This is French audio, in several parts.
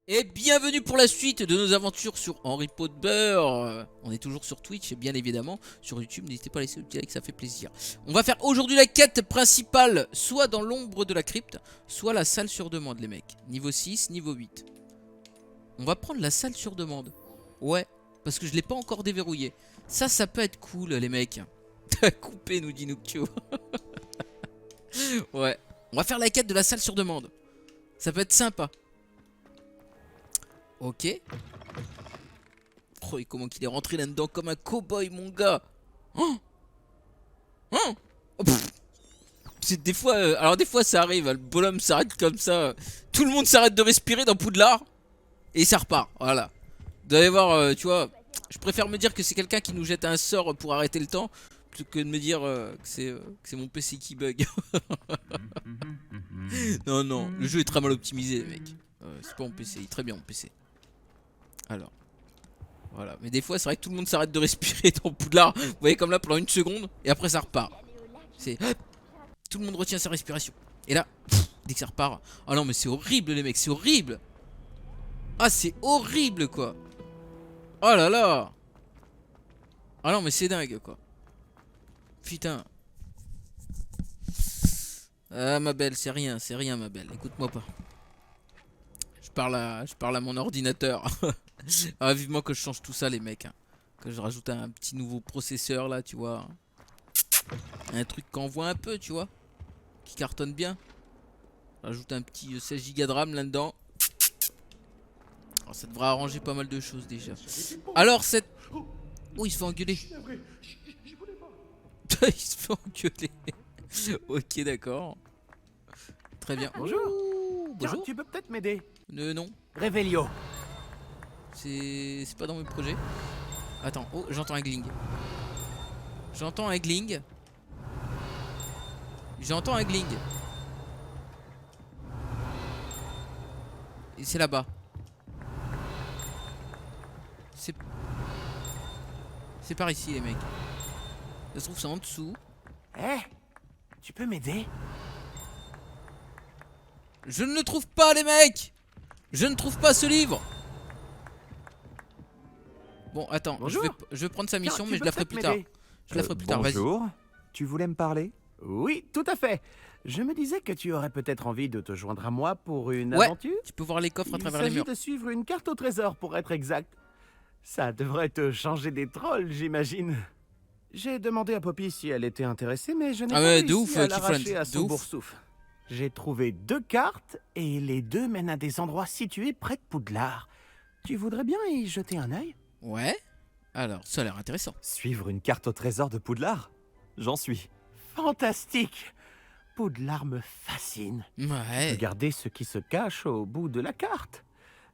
Et bienvenue pour la suite de nos aventures sur Harry Potter. On est toujours sur Twitch et bien évidemment sur YouTube. N'hésitez pas à laisser le petit like, ça fait plaisir. On va faire aujourd'hui la quête principale, soit dans l'ombre de la crypte, soit la salle sur demande les mecs. Niveau 6, niveau 8. On va prendre la salle sur demande. Ouais, parce que je l'ai pas encore déverrouillé. Ça peut être cool les mecs. Coupé nous dit Nooctio. Ouais, on va faire la quête de la salle sur demande. Ça peut être sympa. Ok. Oh, et comment qu'il est rentré là-dedans comme un cow-boy, mon gars. Oh, oh, oh, c'est des fois, alors des fois ça arrive, le bonhomme s'arrête comme ça. Tout le monde s'arrête de respirer dans Poudlard. Et ça repart, voilà. Vous allez voir, tu vois, je préfère me dire que c'est quelqu'un qui nous jette un sort pour arrêter le temps, plutôt que de me dire que c'est mon PC qui bug. Non, non, le jeu est très mal optimisé, mec. C'est pas mon PC, il est très bien mon PC. Alors. Voilà, mais des fois c'est vrai que tout le monde s'arrête de respirer dans Poudlard. Vous voyez comme là pendant une seconde et après ça repart. C'est tout le monde retient sa respiration. Et là, dès que ça repart. Oh non mais c'est horrible les mecs, c'est horrible. Ah c'est horrible quoi. Oh là là. Ah non mais c'est dingue quoi. Putain. Ah ma belle, c'est rien ma belle. Écoute-moi pas. Je parle à mon ordinateur. Ah vivement que je change tout ça les mecs. Hein. Que je rajoute un petit nouveau processeur là, tu vois. Un truc qu'on voit un peu, tu vois. Qui cartonne bien. Rajoute un petit 16 Go de RAM là-dedans. Alors, ça devrait arranger pas mal de choses déjà. Alors cette... Oh il se fait engueuler. Il se fait engueuler. Ok d'accord. Très bien. Bonjour. Ouh, Tiens, bonjour. tu peux peut-être m'aider. Non. Revelio. C'est pas dans mes projets. Attends. Oh j'entends un gling. J'entends un gling. J'entends un gling. Et c'est là-bas. C'est... C'est par ici les mecs. Ça se trouve c'est en dessous. Eh, tu peux m'aider? Je ne le trouve pas les mecs. Je ne trouve pas ce livre. Bon attends, Bonjour. je vais prendre sa mission Tiens, mais tu je peux la ferai peut-être plus tard. m'aider? Je la ferai plus tard, vas-y. Bonjour, tu voulais me parler? Oui, tout à fait. Je me disais que tu aurais peut-être envie de te joindre à moi pour une Ouais, aventure. tu peux voir les coffres à Il travers les s'agit murs. de suivre une carte au trésor pour être exact. Ça devrait te changer des trolls, j'imagine. J'ai demandé à Poppy si elle était intéressée, mais je n'ai Ah pas ouais, réussi de ouf, à Keyfriend, l'arracher à de son ouf. boursouf. J'ai trouvé 2 cartes et les 2 mènent à des endroits situés près de Poudlard. Tu voudrais bien y jeter un œil? Ouais. Alors, ça a l'air intéressant. Suivre une carte au trésor de Poudlard? J'en suis. Fantastique! Poudlard me fascine. Ouais. Regardez ce qui se cache au bout de la carte.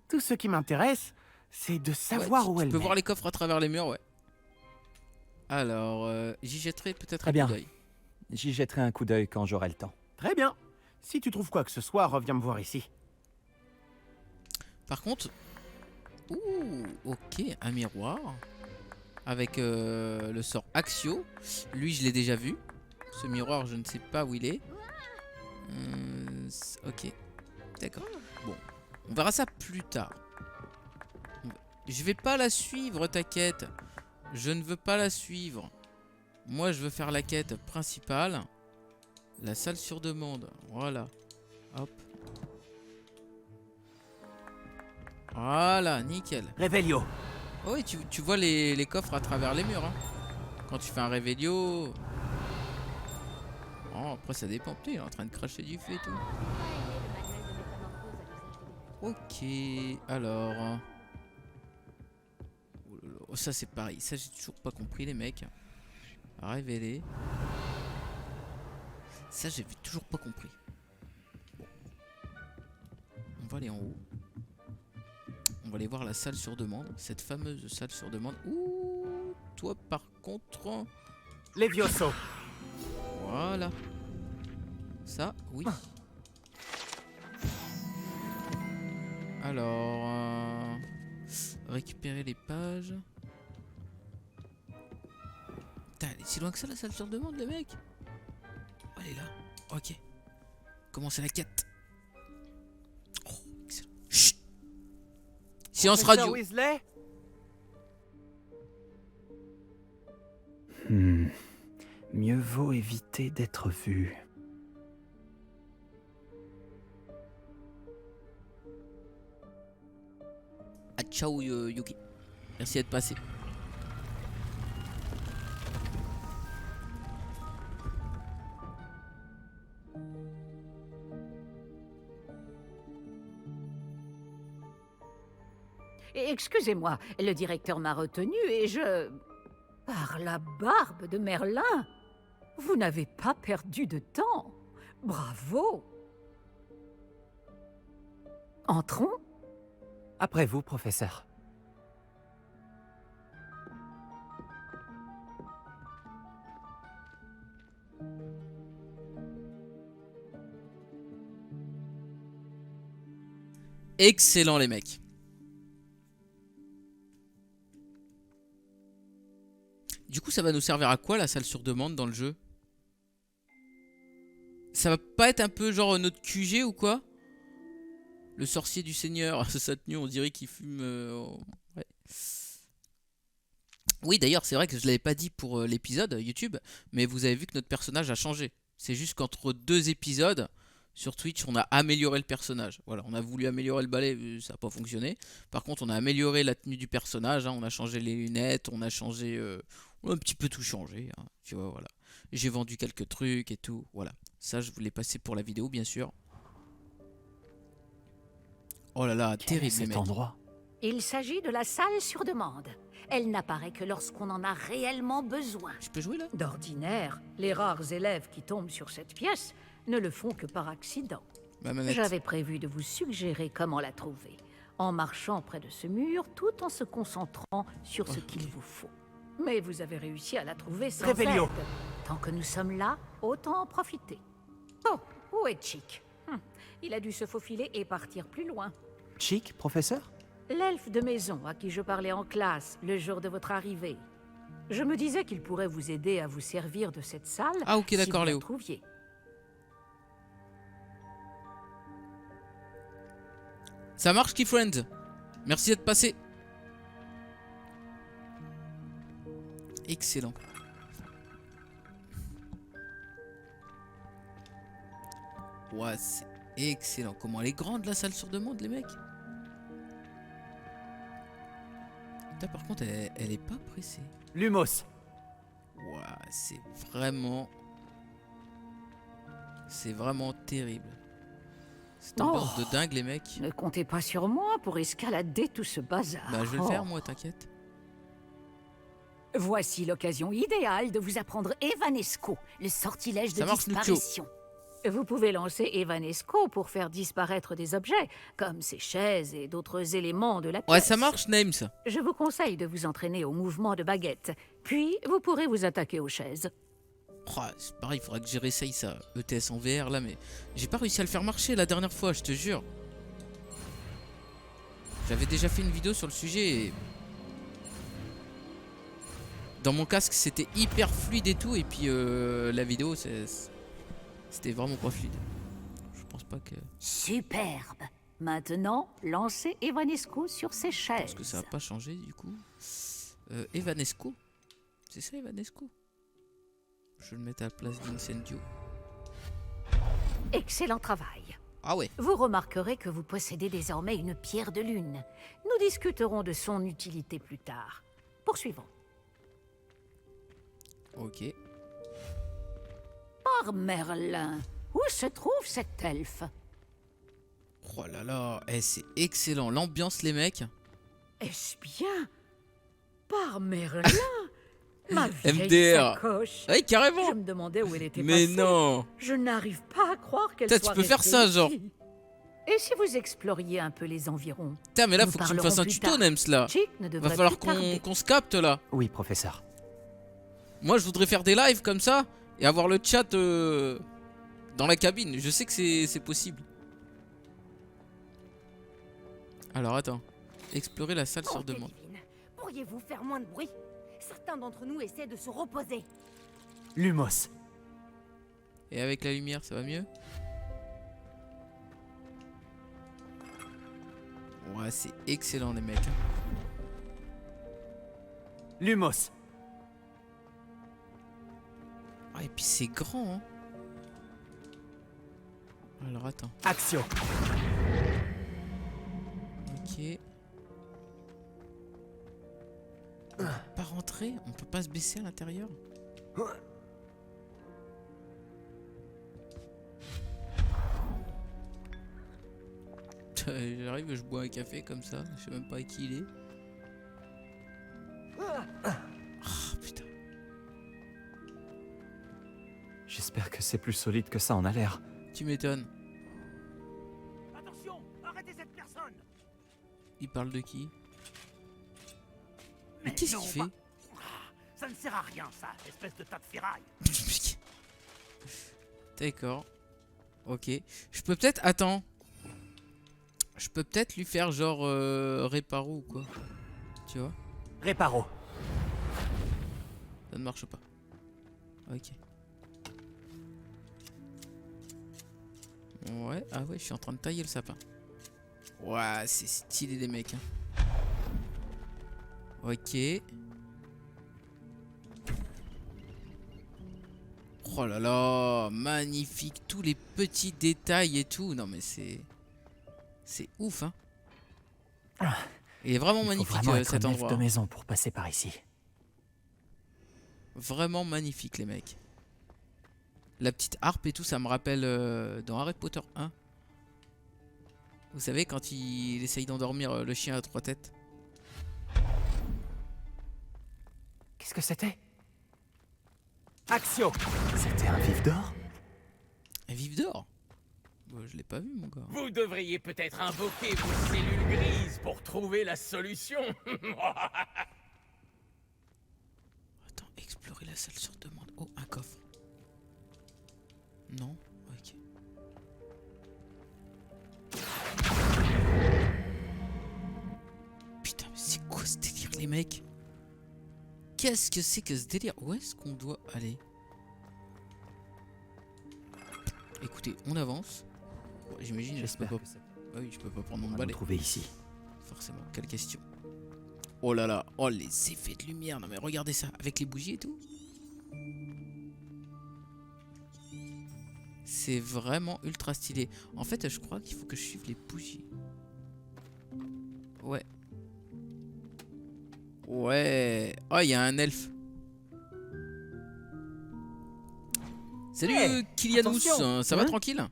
Tout ce qui m'intéresse, c'est de savoir Ouais, où tu elle peux mène. voir les coffres à travers les murs, ouais. Alors, j'y jetterai peut-être Très un bien. coup d'œil. J'y jetterai un coup d'œil quand j'aurai le temps. Très bien. Si tu trouves quoi que ce soit, reviens me voir ici. Par contre... Ouh, ok, un miroir. Avec le sort Axio. Lui, je l'ai déjà vu. Ce miroir, je ne sais pas où il est. Ok, d'accord. Bon, on verra ça plus tard. Je vais pas la suivre, ta quête. Je ne veux pas la suivre. Moi, je veux faire la quête principale. La salle sur demande. Voilà. Hop. Voilà, nickel. Revelio. Oh oui, tu vois les coffres à travers les murs. Hein. Quand tu fais un Revelio. Oh, après, ça dépend. Putain, il est en train de cracher du feu et tout. Ok, alors. Oh là là, oh, ça, c'est pareil. Ça, j'ai toujours pas compris, les mecs. Révéler. Ça, j'avais toujours pas compris. Bon. On va aller en haut. On va aller voir la salle sur demande. Cette fameuse salle sur demande. Ouh, toi, par contre. Levioso. Voilà. Ça, oui. Alors, récupérer les pages. Putain, elle est si loin que ça la salle sur demande, les mecs. Oh, elle est là. Ok. Commencez la quête. Oh, excellent. Chut. Silence Professeur radio. Weasley? Mieux vaut éviter d'être vu. Ah, ciao Yuki. Merci d'être passé. Excusez-moi, le directeur m'a retenu et je... Par la barbe de Merlin, vous n'avez pas perdu de temps. Bravo. Entrons. Après vous, professeur. Excellent les mecs. Du coup ça va nous servir à quoi la salle sur demande dans le jeu? Ça va pas être un peu genre notre QG ou quoi? Le sorcier du seigneur, sa tenue on dirait qu'il fume... ouais. Oui d'ailleurs c'est vrai que je l'avais pas dit pour l'épisode YouTube, mais vous avez vu que notre personnage a changé. C'est juste qu'entre 2 épisodes... Sur Twitch, on a amélioré le personnage. Voilà, on a voulu améliorer le balai, ça n'a pas fonctionné. Par contre, on a amélioré la tenue du personnage. Hein, on a changé les lunettes, on a changé... on a un petit peu tout changé. Hein, tu vois, voilà. J'ai vendu quelques trucs et tout. Voilà. Ça, je voulais passer pour la vidéo, bien sûr. Oh là là, Quel est terrible, les cet mecs. endroit? Il s'agit de la salle sur demande. Elle n'apparaît que lorsqu'on en a réellement besoin. Je peux jouer, là? D'ordinaire, les rares élèves qui tombent sur cette pièce ne le font que par accident. Ma manette. J'avais prévu de vous suggérer comment la trouver, en marchant près de ce mur tout en se concentrant sur ce qu'il vous faut. Mais vous avez réussi à la trouver sans Revelio. aide. Tant que nous sommes là, autant en profiter. Oh, où est Chick? Il a dû se faufiler et partir plus loin. Chic, professeur? L'elfe de maison à qui je parlais en classe le jour de votre arrivée. Je me disais qu'il pourrait vous aider à vous servir de cette salle Ah, ok, si d'accord, vous la Léo. trouviez. Ça marche, Keyfriend. Merci d'être passé. Excellent. Ouais, c'est excellent. Comment elle est grande la salle sur demande, les mecs. Putain, par contre, elle est pas pressée. Lumos. Ouais, c'est vraiment... C'est vraiment terrible. Cette ambiance de dingue, les mecs. Ne comptez pas sur moi pour escalader tout ce bazar. Bah, je vais le faire, Oh. moi, t'inquiète. Voici l'occasion idéale de vous apprendre Evanesco, le sortilège de Ça marche, Nuccio. disparition. Vous pouvez lancer Evanesco pour faire disparaître des objets, comme ces chaises et d'autres éléments de la pièce. Ouais, ça marche, Names. Je vous conseille de vous entraîner au mouvement de baguette, puis vous pourrez vous attaquer aux chaises. Oh, c'est pareil, il faudra que j'y réessaye ça. ETS en VR là, mais j'ai pas réussi à le faire marcher la dernière fois, je te jure. J'avais déjà fait une vidéo sur le sujet et... Dans mon casque c'était hyper fluide et tout, et puis la vidéo c'était vraiment pas fluide. Je pense pas que... Superbe. Maintenant, lancez Evanesco sur ces chaises. Parce que ça a pas changé du coup. Evanesco. C'est ça Evanesco. Je vais le mettre à la place d'Incendio. Excellent travail. Ah ouais. Vous remarquerez que vous possédez désormais une pierre de lune. Nous discuterons de son utilité plus tard. Poursuivons. Ok. Par Merlin, où se trouve cet elfe? Oh là là, c'est excellent. L'ambiance les mecs. Est-ce bien? Par Merlin, ma vieille MDR. sacoche. Ouais, carrément. Je me demandais où elle était Mais passée. non. Je n'arrive pas à croire qu'elle Putain, soit tu peux faire restée ça, genre. ici. Et si vous exploriez un peu les environs? Putain, mais là Nous faut que tu me parlerons fasses un plus tuto, tard. Nems là. Chick ne Va devrait falloir plus tarder. qu'on se capte là. Oui, professeur. Moi je voudrais faire des lives comme ça et avoir le chat dans la cabine. Je sais que c'est possible. Alors attends. Explorer la salle sur demande. Divine, pourriez-vous faire moins de bruit? Certains d'entre nous essaient de se reposer. Lumos. Et avec la lumière ça va mieux? Ouais, c'est excellent les mecs. Hein. Lumos. Ah, et puis c'est grand. Hein. Alors attends. Axio. Ok. On peut pas rentrer? On peut pas se baisser à l'intérieur? J'arrive, je bois un café comme ça, je sais même pas qui il est. Ah putain. J'espère que c'est plus solide que ça en a l'air. Tu m'étonnes. Attention, arrêtez cette personne. Il parle de qui? Mais qu'est-ce qu'il fait? Ça ne sert à rien, ça, espèce de tas de ferraille. D'accord. Ok. Je peux peut-être... Attends. Je peux peut-être lui faire genre réparo ou quoi. Tu vois? Réparo. Ça ne marche pas. Ok. Ouais. Ah ouais, je suis en train de tailler le sapin. Ouais, c'est stylé les mecs. Hein. Ok. Oh là là, magnifique. Tous les petits détails et tout. Non mais c'est... C'est ouf, hein. Il est vraiment magnifique cet endroit. De maison pour passer par ici. Vraiment magnifique les mecs. La petite harpe et tout, ça me rappelle dans Harry Potter 1. Vous savez quand il essaye d'endormir le chien à 3 têtes. Qu'est-ce que c'était? Axio. C'était un vif d'or? Un vif d'or? Bah, je l'ai pas vu mon gars. Vous devriez peut-être invoquer vos cellules grises pour trouver la solution. Attends, explorer la salle sur demande. Oh, un coffre. Non? Ok. Putain, mais c'est quoi ce délire les mecs? Qu'est-ce que c'est que ce délire? Où est-ce qu'on doit aller? Écoutez, on avance. Bon, j'imagine je peux pas... Ah oui, je peux pas prendre mon balai. Trouver ici. Forcément, quelle question. Oh là là, oh les effets de lumière. Non mais regardez ça, avec les bougies et tout. C'est vraiment ultra stylé. En fait, je crois qu'il faut que je suive les bougies. Ouais. Ouais. Oh, il y a un elfe. Salut Hey, Kylianous, attention. ça va tranquille?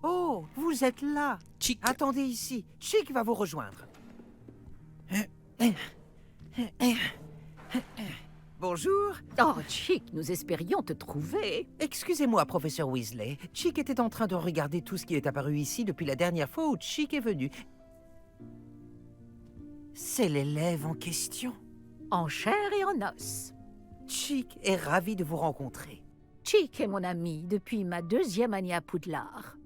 Oh, vous êtes là. Chic. Attendez ici. Chic va vous rejoindre. Bonjour. Oh, Chic, nous espérions te trouver. Excusez-moi, professeur Weasley. Chic était en train de regarder tout ce qui est apparu ici depuis la dernière fois où Chic est venu. C'est l'élève en question. En chair et en os. Chic est ravi de vous rencontrer. Chic est mon ami depuis ma 2e année à Poudlard.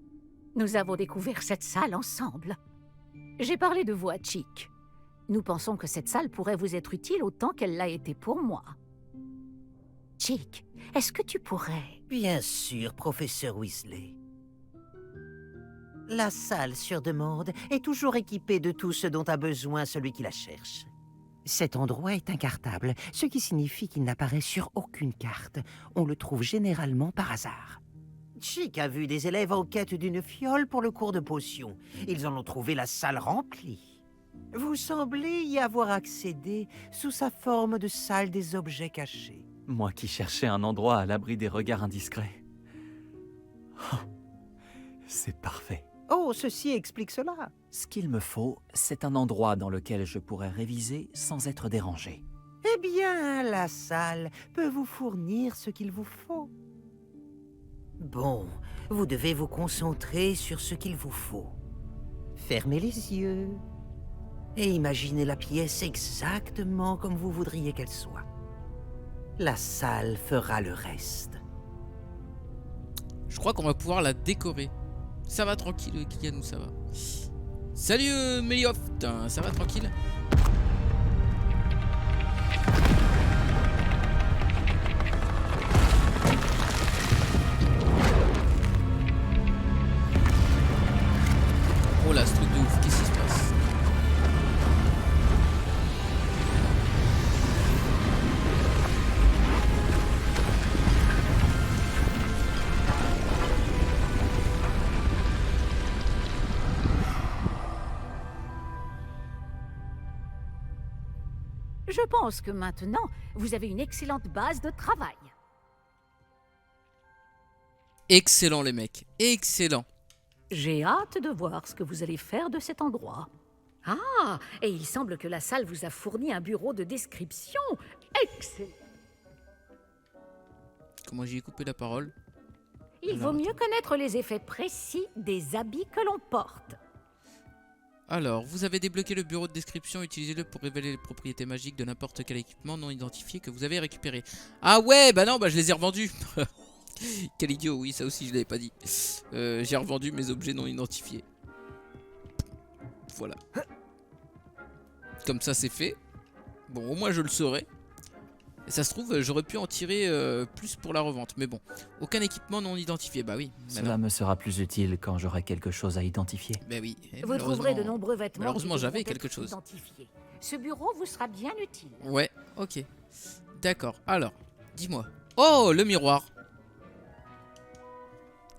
Nous avons découvert cette salle ensemble. J'ai parlé de vous à Chic. Nous pensons que cette salle pourrait vous être utile autant qu'elle l'a été pour moi. Chic, est-ce que tu pourrais... Bien sûr, professeur Weasley. La salle sur demande est toujours équipée de tout ce dont a besoin celui qui la cherche. Cet endroit est incartable, ce qui signifie qu'il n'apparaît sur aucune carte. On le trouve généralement par hasard. Chic a vu des élèves en quête d'une fiole pour le cours de potions. Ils en ont trouvé la salle remplie. Vous semblez y avoir accédé sous sa forme de salle des objets cachés. Moi qui cherchais un endroit à l'abri des regards indiscrets. Oh, c'est parfait. Oh, ceci explique cela. Ce qu'il me faut, c'est un endroit dans lequel je pourrais réviser sans être dérangé. Eh bien, la salle peut vous fournir ce qu'il vous faut. Bon, vous devez vous concentrer sur ce qu'il vous faut. Fermez les yeux et imaginez la pièce exactement comme vous voudriez qu'elle soit. La salle fera le reste. Je crois qu'on va pouvoir la décorer. Ça va tranquille, Kylianous, ça va. Salut Melioft, ça va tranquille? Oh là, ce truc de ouf, qu'est-ce qui se passe? Je pense que maintenant, vous avez une excellente base de travail. Excellent les mecs, excellent. J'ai hâte de voir ce que vous allez faire de cet endroit. Ah, et il semble que la salle vous a fourni un bureau de description. Excellent. Comment j'ai coupé la parole? Il vaut mieux connaître les effets précis des habits que l'on porte. Alors, vous avez débloqué le bureau de description, utilisez-le pour révéler les propriétés magiques de n'importe quel équipement non identifié que vous avez récupéré. Ah ouais, bah non, bah je les ai revendus. Quel idiot, oui, ça aussi je l'avais pas dit. J'ai revendu mes objets non identifiés. Voilà. Comme ça c'est fait. Bon, au moins je le saurai. Et ça se trouve, j'aurais pu en tirer plus pour la revente. Mais bon, aucun équipement non identifié. Bah oui. Cela me sera plus utile quand j'aurai quelque chose à identifier. Bah oui. Et Vous trouverez de nombreux vêtements. malheureusement, qui j'avais devront quelque être chose. identifiés. Ce bureau vous sera bien utile. Ouais, ok. D'accord. Alors, dis-moi. Oh, le miroir.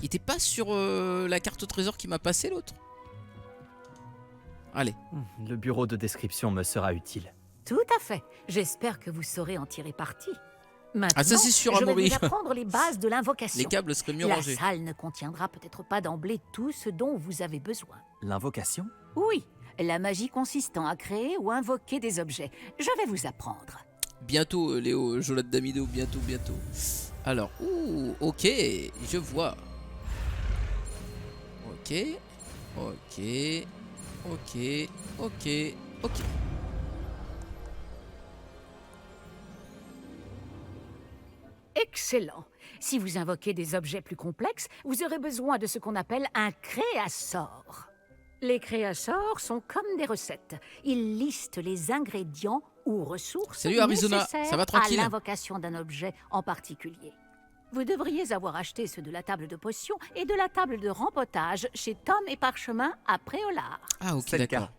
Il était pas sur la carte au trésor qui m'a passé l'autre? Allez. Le bureau de description me sera utile. Tout à fait. J'espère que vous saurez en tirer parti. Maintenant, Ah, ça c'est sûr, je vais Amaury. vous apprendre les bases de l'invocation. Les câbles seraient mieux La rangés. salle ne contiendra peut-être pas d'emblée tout ce dont vous avez besoin. L'invocation? Oui, la magie consistant à créer ou invoquer des objets. Je vais vous apprendre. Bientôt, Léo, Jolade d'Amido, bientôt, bientôt. Alors, ouh, ok, je vois. Ok, ok, ok, ok, ok. Excellent. Si vous invoquez des objets plus complexes, vous aurez besoin de ce qu'on appelle un créasort. Les créasors sont comme des recettes. Ils listent les ingrédients ou ressources Salut, Arizona, nécessaires ça va tranquille? à l'invocation d'un objet en particulier. Vous devriez avoir acheté ceux de la table de potions et de la table de rempotage chez Tom et Parchemin à Préolard. Ah, ok, C'est le d'accord. cas.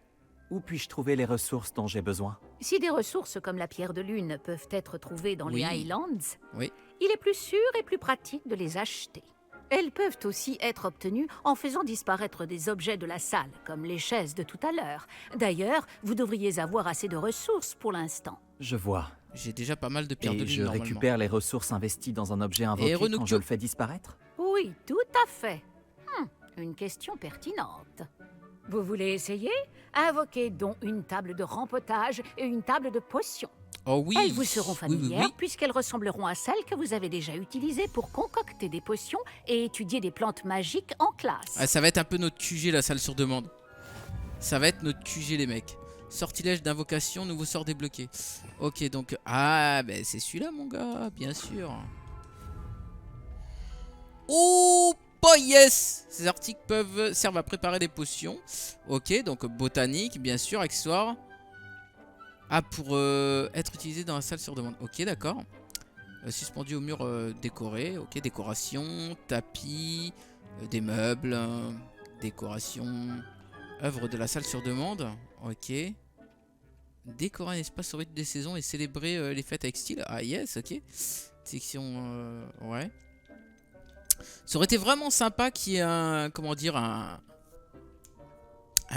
Où puis-je trouver les ressources dont j'ai besoin? Si des ressources comme la pierre de lune peuvent être trouvées dans Oui. les Highlands, Oui. il est plus sûr et plus pratique de les acheter. Elles peuvent aussi être obtenues en faisant disparaître des objets de la salle, comme les chaises de tout à l'heure. D'ailleurs, vous devriez avoir assez de ressources pour l'instant. Je vois. J'ai déjà pas mal de pierres de Et lune je normalement. récupère les ressources investies dans un objet invoqué quand Renoctio. je le fais disparaître? Oui, tout à fait. Une question pertinente. Vous voulez essayer? Invoquez donc une table de rempotage et une table de potions. Oh oui. Elles vous seront Oui, familières oui. puisqu'elles ressembleront à celles que vous avez déjà utilisées pour concocter des potions et étudier des plantes magiques en classe. Ah, ça va être un peu notre QG la salle sur demande. Ça va être notre QG les mecs. Sortilège d'invocation, nouveau sort débloqué. Ok donc, ah ben c'est celui-là mon gars, bien sûr. Oh boy yes. Ces articles servent à préparer des potions. Ok donc botanique bien sûr, accessoires. Ah pour être utilisé dans la salle sur demande. Ok d'accord. Suspendu au mur décoré. Ok décoration, tapis, des meubles, décoration. Œuvre de la salle sur demande. Ok. Décorer un espace au rythme des saisons et célébrer les fêtes avec style. Ah yes, ok. Section... ouais. Ça aurait été vraiment sympa qu'il y ait un... Comment dire, un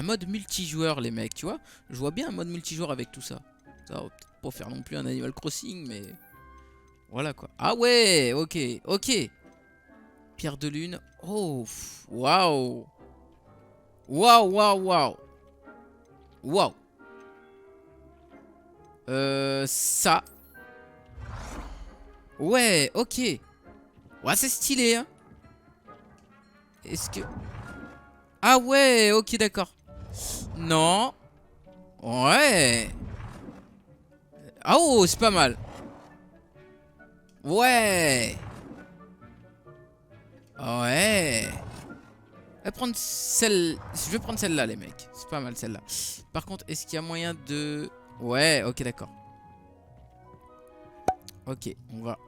mode multijoueur les mecs, tu vois. Je vois bien un mode multijoueur avec tout ça. Ça va peut-être pas faire non plus un Animal Crossing, mais... Voilà quoi. Ah ouais, ok, ok. Pierre de lune. Oh, waouh. Waouh, waouh, waouh. Waouh. Ça. Ouais, ok. Ouais, c'est stylé, hein. Est-ce que... Ah ouais, ok, d'accord. Non. Ouais. Ah oh, c'est pas mal. Ouais. Ouais. Je vais prendre celle... Je vais prendre celle-là, les mecs. C'est pas mal, celle-là. Par contre, est-ce qu'il y a moyen de... Ouais, ok, d'accord. Ok, on va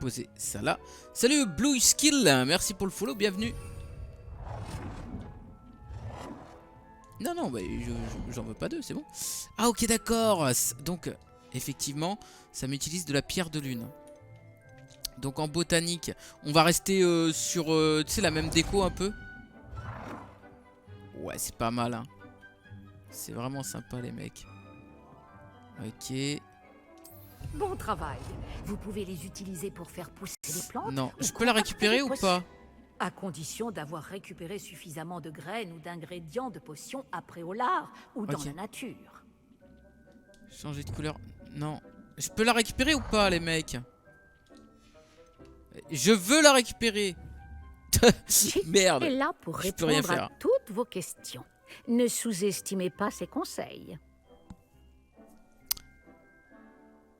poser ça là. Salut Blue Skill, merci pour le follow, bienvenue. Non, non, bah, j'en veux pas deux, c'est bon. Ah ok, d'accord. Donc, effectivement, ça m'utilise de la pierre de lune. Donc en botanique, on va rester sur, tu sais, la même déco un peu. Ouais, c'est pas mal, hein. C'est vraiment sympa, les mecs. Ok. Bon travail. Vous pouvez les utiliser pour faire pousser les plantes. Non, ou je peux la concocter récupérer des ou potions. pas? À condition d'avoir récupéré suffisamment de graines ou d'ingrédients de potions après au lard ou dans Ok. la nature. Changer de couleur. Non. Je peux la récupérer ou pas, les mecs? Je veux la récupérer. Chic Merde. est là pour je peux rien répondre à faire. toutes vos questions. Ne sous-estimez pas ses conseils.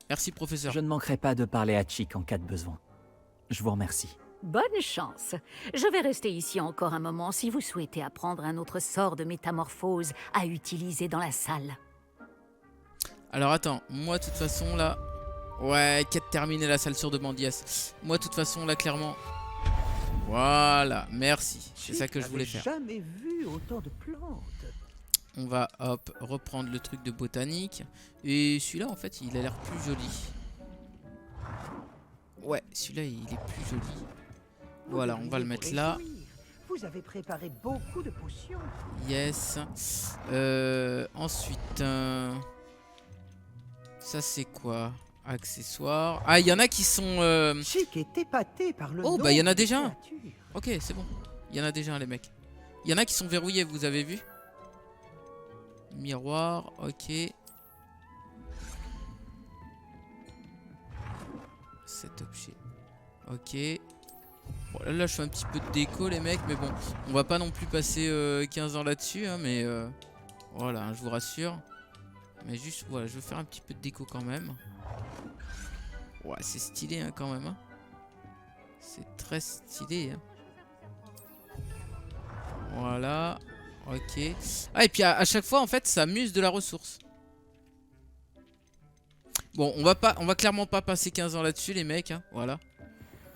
Merci, professeur. Je ne manquerai pas de parler à Chick en cas de besoin. Je vous remercie. Bonne chance. Je vais rester ici encore un moment si vous souhaitez apprendre un autre sort de métamorphose à utiliser dans la salle. Alors attends, moi de toute façon là... Ouais, quête terminée la salle sur demande, yes. Moi de toute façon là clairement... Voilà, merci. C'est ça que je voulais faire. Jamais vu autant de plantes. On va hop reprendre le truc de botanique. Et celui-là en fait il a l'air plus joli. Ouais, celui-là il est plus joli. Voilà, on va le mettre là. Vous avez préparé beaucoup de potions. Yes. Ensuite... Ça c'est quoi? Accessoires. Ah, il y en a qui sont... Chic est épaté par le Oh, bah, il y en a nombre de déjà un. créatures. Ok, c'est bon. Il y en a déjà un, les mecs. Il y en a qui sont verrouillés, vous avez vu? Miroir, ok. Cet objet. Ok. Bon, là, je fais un petit peu de déco, les mecs. Mais bon, on va pas non plus passer 15 ans là-dessus. Hein, mais voilà, hein, je vous rassure. Mais juste, voilà, je veux faire un petit peu de déco quand même. Ouais, c'est stylé hein, quand même. Hein. C'est très stylé. Hein. Voilà. Ok. Ah, et puis à chaque fois, en fait, ça muse de la ressource. Bon, on va clairement pas passer 15 ans là-dessus, les mecs. Hein, voilà.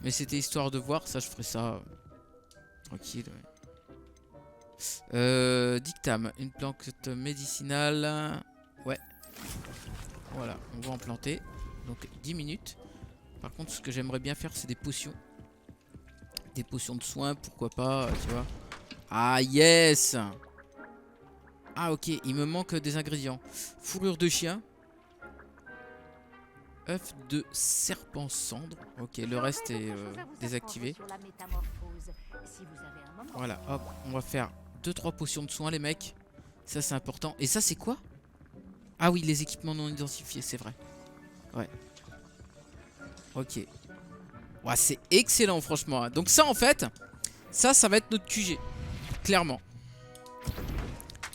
Mais c'était histoire de voir. Ça, je ferai ça tranquille. Ouais. Dictame. Une plante médicinale. Ouais. Voilà, on va en planter. Donc 10 minutes. Par contre, ce que j'aimerais bien faire, c'est des potions. Des potions de soins, pourquoi pas, tu vois. Ah, yes! Ah, ok, il me manque des ingrédients. Fourrure de chien. œuf de serpent cendre. Ok, le reste est désactivé. Voilà, hop, on va faire 2-3 potions de soins, les mecs. Ça, c'est important. Et ça, c'est quoi? Ah oui, les équipements non identifiés, c'est vrai. Ouais. Ok. Ouais, c'est excellent, franchement. Donc ça, en fait, ça va être notre QG. Clairement.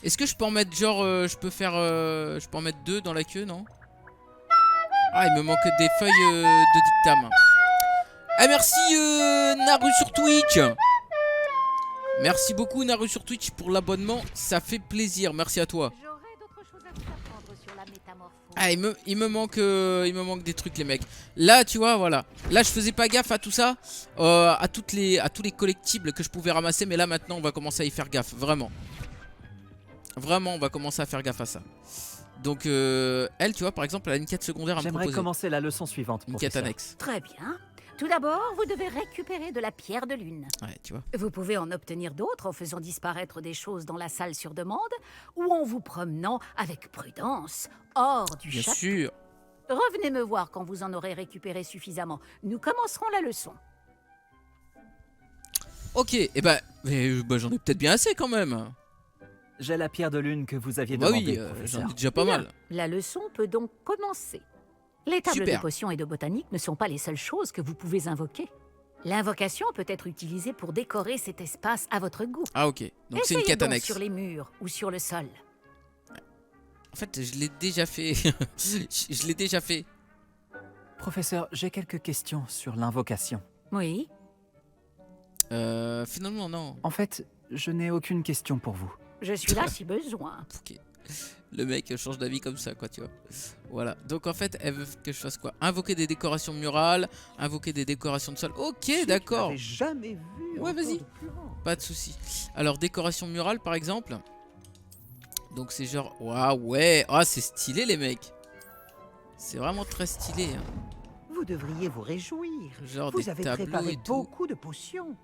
Est-ce que je peux en mettre, genre, je peux en mettre 2 dans la queue, non? Ah, il me manque des feuilles de dictame. Ah, merci Naru sur Twitch. Merci beaucoup Naru sur Twitch pour l'abonnement. Ça fait plaisir, merci à toi. Ah, il me manque des trucs, les mecs. Là, tu vois, voilà. Là, je faisais pas gaffe à tout ça, à tous les collectibles que je pouvais ramasser. Mais là, maintenant, on va commencer à y faire gaffe, vraiment. Vraiment, on va commencer à faire gaffe à ça. Donc, elle, tu vois, par exemple, elle a une quête secondaire à me J'aimerais proposer. commencer la leçon suivante, Une quête professeur. annexe. Très bien. Tout d'abord, vous devez récupérer de la pierre de lune. Ouais, tu vois. Vous pouvez en obtenir d'autres en faisant disparaître des choses dans la salle sur demande ou en vous promenant avec prudence hors du Bien château. sûr. Revenez me voir quand vous en aurez récupéré suffisamment. Nous commencerons la leçon. Ok, et bah, j'en ai peut-être bien assez quand même. J'ai la pierre de lune que vous aviez Bah demandée, oui, j'en professeur. ai déjà pas Bien. mal. La leçon peut donc commencer. Les tables Super. de potions et de botanique ne sont pas les seules choses que vous pouvez invoquer. L'invocation peut être utilisée pour décorer cet espace à votre goût. Ah, ok. Donc c'est une Essayez quête donc annexe. sur les murs ou sur le sol. En fait, je l'ai déjà fait. Je l'ai déjà fait. Professeur, j'ai quelques questions sur l'invocation. Oui. Finalement, non. En fait, je n'ai aucune question pour vous. Je suis là si besoin. Ok. Le mec change d'avis comme ça, quoi, tu vois. Voilà. Donc en fait, elle veut que je fasse quoi? Invoquer des décorations murales, invoquer des décorations de sol. Ok, d'accord. J'avais jamais vu Ouais, autant vas-y. de plantes. Pas de souci. Alors, décoration murale, par exemple. Donc c'est genre... Waouh, ouais. Ah, c'est stylé, les mecs. C'est vraiment très stylé. Hein. Vous devriez vous réjouir. Genre Vous des avez tableaux préparé et tout. beaucoup de potions.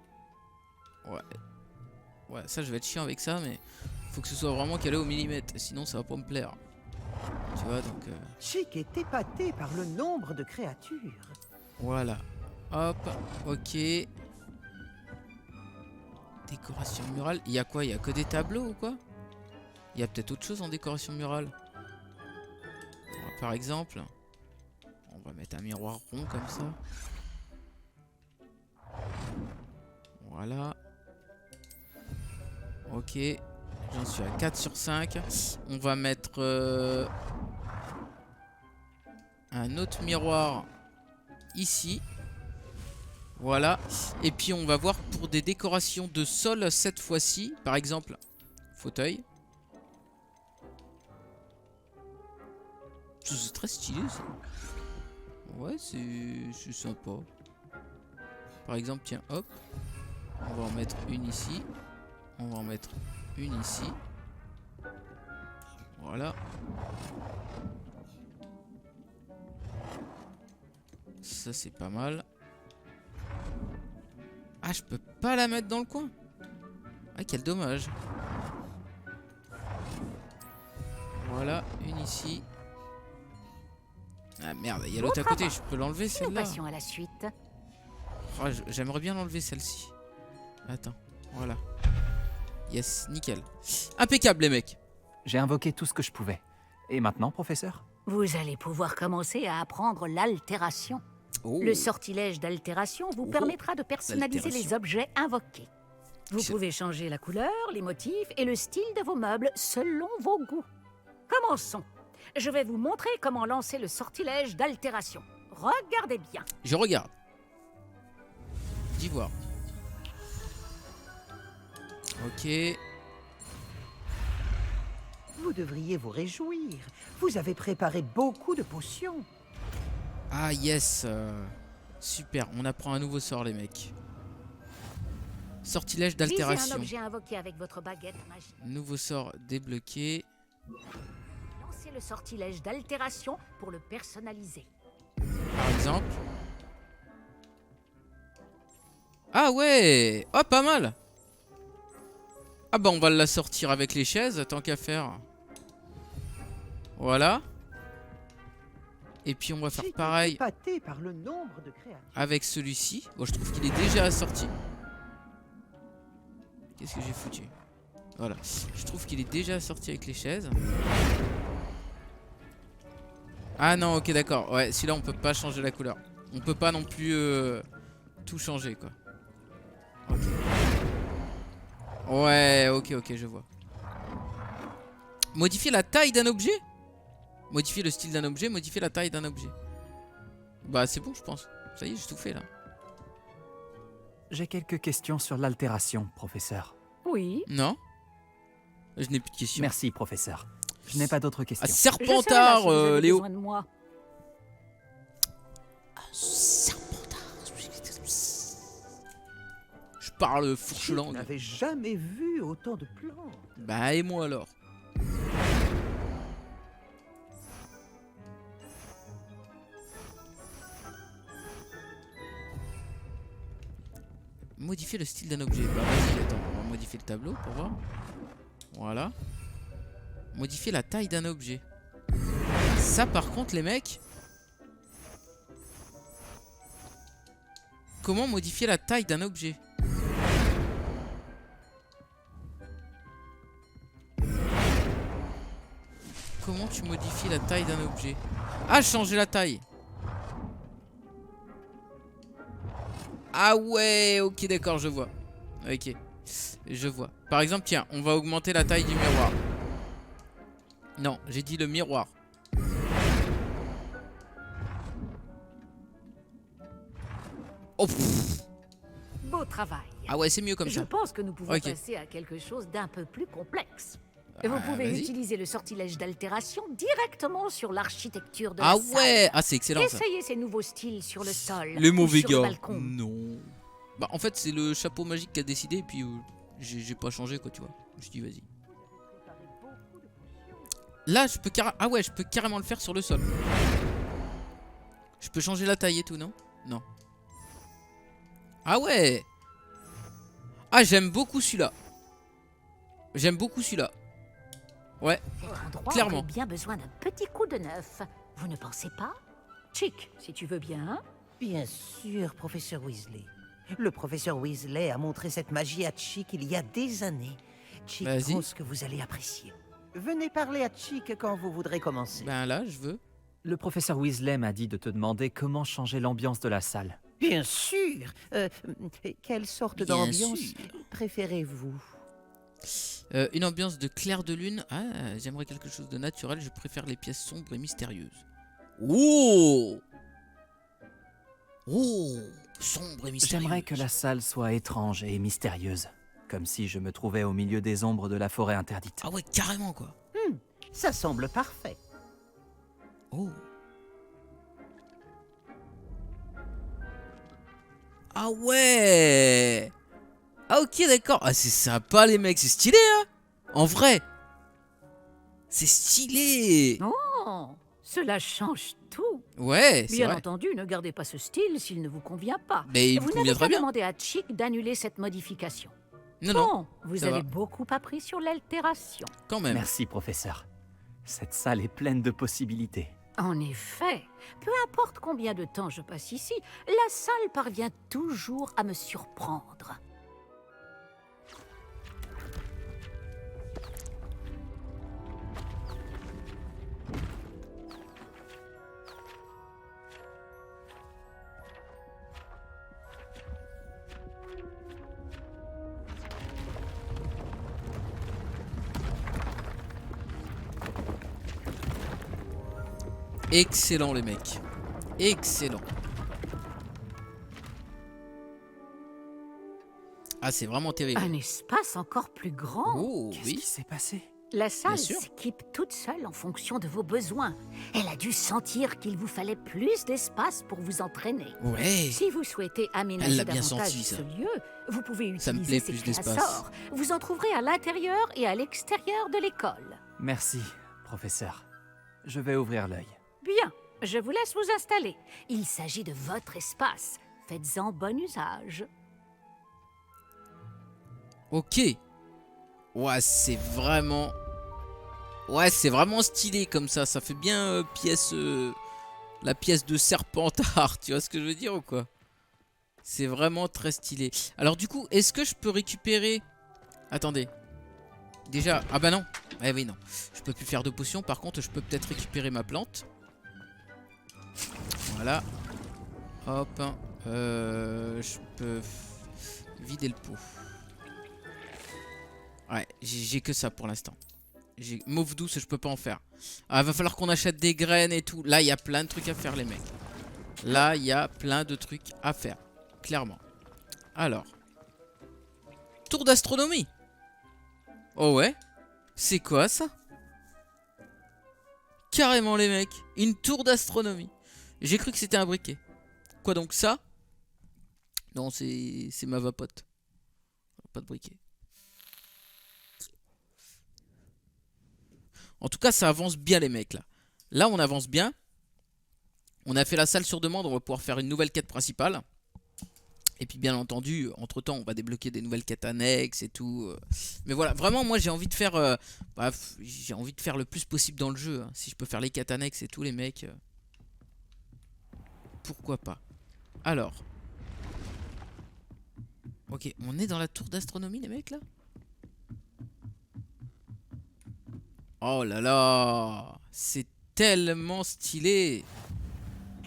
Ouais, ça, je vais être chiant avec ça, mais... Faut que ce soit vraiment calé au millimètre. Sinon, ça va pas me plaire. Tu vois, donc Chic est épaté par le nombre de créatures. voilà. Hop, ok. Décoration murale. Il y a quoi? Il y a que des tableaux ou quoi? Il y a peut-être autre chose en décoration murale. Par exemple, on va mettre un miroir rond comme ça. Voilà. Ok. J'en suis à 4 sur 5. On va mettre un autre miroir ici. Voilà. Et puis on va voir pour des décorations de sol cette fois-ci. Par exemple, fauteuil. C'est très stylé ça. Ouais, c'est sympa. Par exemple, tiens, hop. On va en mettre une ici. On va en mettre une ici. Voilà. Ça, c'est pas mal. Ah, je peux pas la mettre dans le coin. Ah, quel dommage. Voilà, une ici. Ah merde, il y a l'autre à côté, je peux l'enlever Si nous celle-là. passions à la suite. Oh, j'aimerais bien l'enlever celle-ci. Attends, voilà. Yes, nickel. Impeccable les mecs. J'ai invoqué tout ce que je pouvais. Et maintenant, professeur? Vous allez pouvoir commencer à apprendre l'altération. Oh. Le sortilège d'altération vous Oh. permettra de personnaliser L'altération. les objets invoqués. Vous Excellent. pouvez changer la couleur, les motifs et le style de vos meubles selon vos goûts. Commençons. Je vais vous montrer comment lancer le sortilège d'altération. Regardez bien. Je regarde. D'ivoire. Ok. Vous devriez vous réjouir. Vous avez préparé beaucoup de potions. Ah yes. Super, on apprend un nouveau sort les mecs. Sortilège Visez un d'altération. objet invoqué avec votre baguette magique. Nouveau sort débloqué. Lancez le sortilège d'altération pour le personnaliser. Par exemple. Ah ouais. Oh pas mal. Ah bah on va la sortir avec les chaises, tant qu'à faire. Voilà. Et puis on va faire Chic est pareil épaté par le nombre de créatures. avec celui-ci. Bon, je trouve qu'il est déjà assorti. Qu'est-ce que j'ai foutu? Voilà. Je trouve qu'il est déjà assorti avec les chaises. Ah non, ok, d'accord. Ouais, celui-là, on peut pas changer la couleur. On peut pas non plus tout changer, quoi. Ok. Ouais, ok, je vois. Modifier la taille d'un objet? Modifier le style d'un objet, modifier la taille d'un objet. Bah, c'est bon, je pense. Ça y est, j'ai tout fait, là. J'ai quelques questions sur l'altération, professeur. Oui. Non? Je n'ai plus de questions. Merci, professeur. Je n'ai pas d'autres Ah, questions. Je serai là Serpentard, si vous avez Léo. besoin de moi. Je parle Chic fourche-langue. n'avait jamais vu autant de plantes. Bah, et moi alors? Modifier le style d'un objet. Bah, vas-y, attends, on va modifier le tableau pour voir. Voilà. Modifier la taille d'un objet. Ça, par contre, les mecs. Comment modifier la taille d'un objet? Comment tu modifies la taille d'un objet? Ah, changer la taille. Ah ouais, ok, d'accord, je vois. Ok, je vois. Par exemple, tiens, on va augmenter la taille du miroir. Non, j'ai dit le miroir. Oh, pff. Beau travail. Ah ouais, c'est mieux comme Je ça. pense que nous pouvons Ok. passer à quelque chose d'un peu plus complexe. Ah, Vous pouvez vas-y. utiliser le sortilège d'altération directement sur l'architecture de Ah la salle. ouais, ah c'est excellent ça. Essayez ces nouveaux styles sur le sol. Les ou mauvais sur le gars. balcon. Non. Bah en fait c'est le chapeau magique qui a décidé et puis j'ai pas changé quoi tu vois. Je dis vas-y. Là je peux carrément... Ah ouais je peux carrément le faire sur le sol. Je peux changer la taille et tout non? Non. Ah ouais. Ah j'aime beaucoup celui-là. J'aime beaucoup celui-là. Ouais, Cet endroit clairement. aurait bien besoin d'un petit coup de neuf. Vous ne pensez pas? Chick, si tu veux bien. Bien sûr, professeur Weasley. Le professeur Weasley a montré cette magie à Chick il y a des années. Chick Vas-y. pense que vous allez apprécier. Venez parler à Chick quand vous voudrez commencer. Ben là, je veux. Le professeur Weasley m'a dit de te demander comment changer l'ambiance de la salle. Bien sûr. Quelle sorte Bien d'ambiance sûr. préférez-vous? Une ambiance de clair de lune. Ah, j'aimerais quelque chose de naturel. Je préfère les pièces sombres et mystérieuses. Oh! Oh! Sombre et mystérieuse. J'aimerais que la salle soit étrange et mystérieuse, comme si je me trouvais au milieu des ombres de la forêt interdite. Ah ouais, carrément quoi. Ça semble parfait. Oh. Ah ouais. Ah ok, d'accord. Ah c'est sympa les mecs, c'est stylé hein. En vrai. C'est stylé. Oh, cela change tout. Ouais, c'est Bien vrai. entendu, ne gardez pas ce style s'il ne vous convient pas. Mais il Vous me n'avez convient qu'à très bien. demander à Chick d'annuler cette modification. Non, non, Bon, vous ça avez va. beaucoup appris sur l'altération. quand même. Merci, professeur. Cette salle est pleine de possibilités. En effet, peu importe combien de temps je passe ici, la salle parvient toujours à me surprendre. Excellent les mecs. Excellent. Ah c'est vraiment terrible. Un espace encore plus grand. Oh Qu'est-ce oui. qui s'est passé? La salle sûr. s'équipe toute seule en fonction de vos besoins. Elle a dû sentir qu'il vous fallait plus d'espace pour vous entraîner. Ouais. Si vous souhaitez Elle aménager l'a bien davantage senti, ça. ce lieu, vous pouvez Ça me utiliser plaît, ces plus d'espace. créassors. Vous en trouverez à l'intérieur et à l'extérieur de l'école. Merci, professeur. Je vais ouvrir l'œil. Bien, je vous laisse vous installer. Il s'agit de votre espace. Faites-en bon usage. Ok. Ouais, c'est vraiment... Ouais, c'est vraiment stylé comme ça. Ça fait bien pièce... La pièce de Serpentard. Tu vois ce que je veux dire ou quoi? C'est vraiment très stylé. Alors du coup, est-ce que je peux récupérer... Attendez. Déjà... Ah bah non. Eh oui, non. Je peux plus faire de potions. Par contre, je peux peut-être récupérer ma plante. Voilà. Hop. Je peux vider le pot. Ouais, j'ai que ça pour l'instant. Mauve douce, je peux pas en faire. Ah, va falloir qu'on achète des graines et tout. Là, il y a plein de trucs à faire, les mecs. Là, il y a plein de trucs à faire. Clairement. Alors. Tour d'astronomie. Oh ouais. C'est quoi ça? Carrément, les mecs. Une tour d'astronomie. J'ai cru que c'était un briquet. Quoi donc ça? Non, c'est ma vapote. Pas de briquet. En tout cas, ça avance bien les mecs là. Là, on avance bien. On a fait la salle sur demande. On va pouvoir faire une nouvelle quête principale. Et puis bien entendu, entre temps, on va débloquer des nouvelles quêtes annexes et tout. Mais voilà, vraiment, moi j'ai envie de faire... j'ai envie de faire le plus possible dans le jeu. Hein. Si je peux faire les quêtes annexes et tout, les mecs... pourquoi pas. Alors. Ok, on est dans la tour d'astronomie les mecs là? Oh là là, c'est tellement stylé.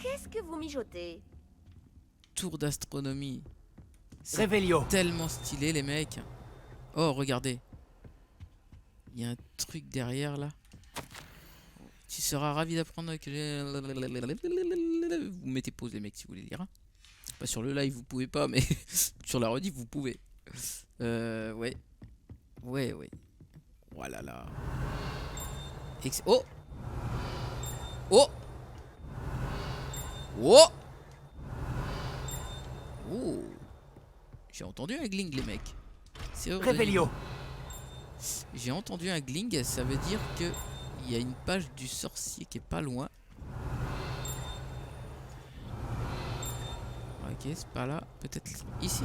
Qu'est-ce que vous mijotez? Tour d'astronomie. C'est Révélio. tellement stylé les mecs. Oh regardez. Il y a un truc derrière là. Tu seras ravi d'apprendre que vous mettez pause les mecs si vous voulez lire. Hein. Pas sur le live vous pouvez pas mais sur la rediff vous pouvez. Ouais. Ouais. Voilà là. Oh. Oh. Oh. Oh. J'ai entendu un gling les mecs. C'est horrible. Révélio. J'ai entendu un gling, ça veut dire que il y a une page du sorcier qui est pas loin. Ok, c'est pas là. Peut-être ici.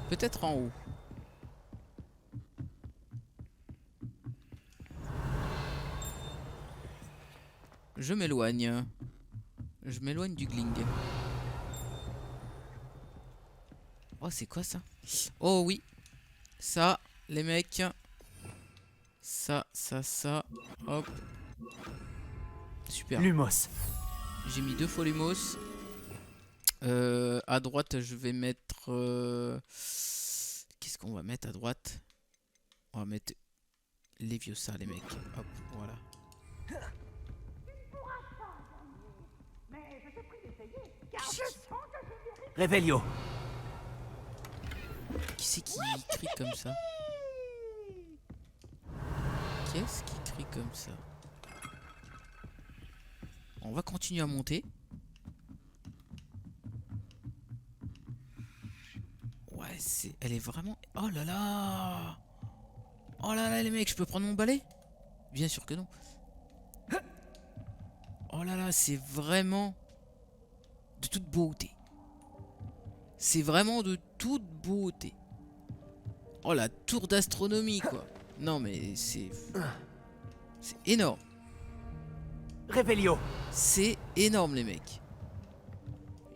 Peut-être en haut. je m'éloigne. Je m'éloigne du gling. Oh, c'est quoi ça? Oh oui. Ça, les mecs. Ça. Hop. Super. Lumos. J'ai mis 2 fois Lumos. À droite, je vais mettre... Qu'est-ce qu'on va mettre à droite? On va mettre Leviosa, les mecs. Hop, voilà. Revelio. Qui c'est qui crie comme ça? Qu'est-ce qui crie comme ça? On va continuer à monter. Ouais, c'est... Elle est vraiment... Oh là là! Oh là là, les mecs, je peux prendre mon balai? Bien sûr que non. Oh là là, c'est vraiment... de toute beauté. C'est vraiment de toute beauté. Oh, la tour d'astronomie, quoi. Non, mais c'est... c'est énorme. Revelio. C'est énorme, les mecs.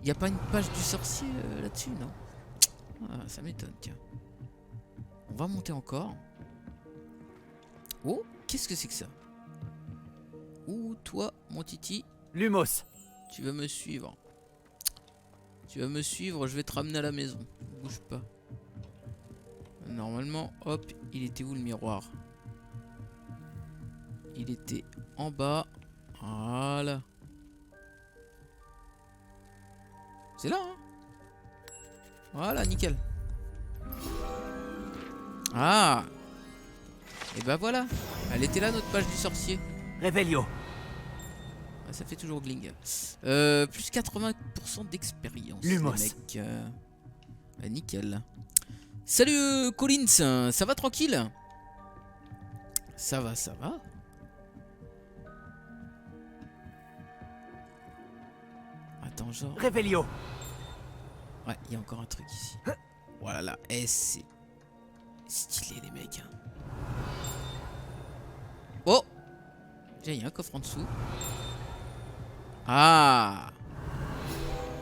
Y a pas une page du sorcier là-dessus, non? Ah, ça m'étonne, tiens. On va monter encore. Oh, qu'est-ce que c'est que ça? Ouh, toi, mon titi, Lumos. tu vas me suivre. Tu vas me suivre, je vais te ramener à la maison. Bouge pas. Normalement, hop, il était où le miroir? Il était en bas. Voilà. C'est là, hein? Voilà, nickel. Ah! Et bah voilà. Elle était là, notre page du sorcier. Revelio. Ah, ça fait toujours gling. Plus 80% d'expérience. Lumos. Les mecs. Bah, nickel. Salut Collins, ça va tranquille? Ça va, ça va. Attends, genre... Revelio. Ouais, il y a encore un truc ici. Voilà, là. Eh, c'est stylé, les mecs. Oh! Tiens, il y a un coffre en dessous. Ah!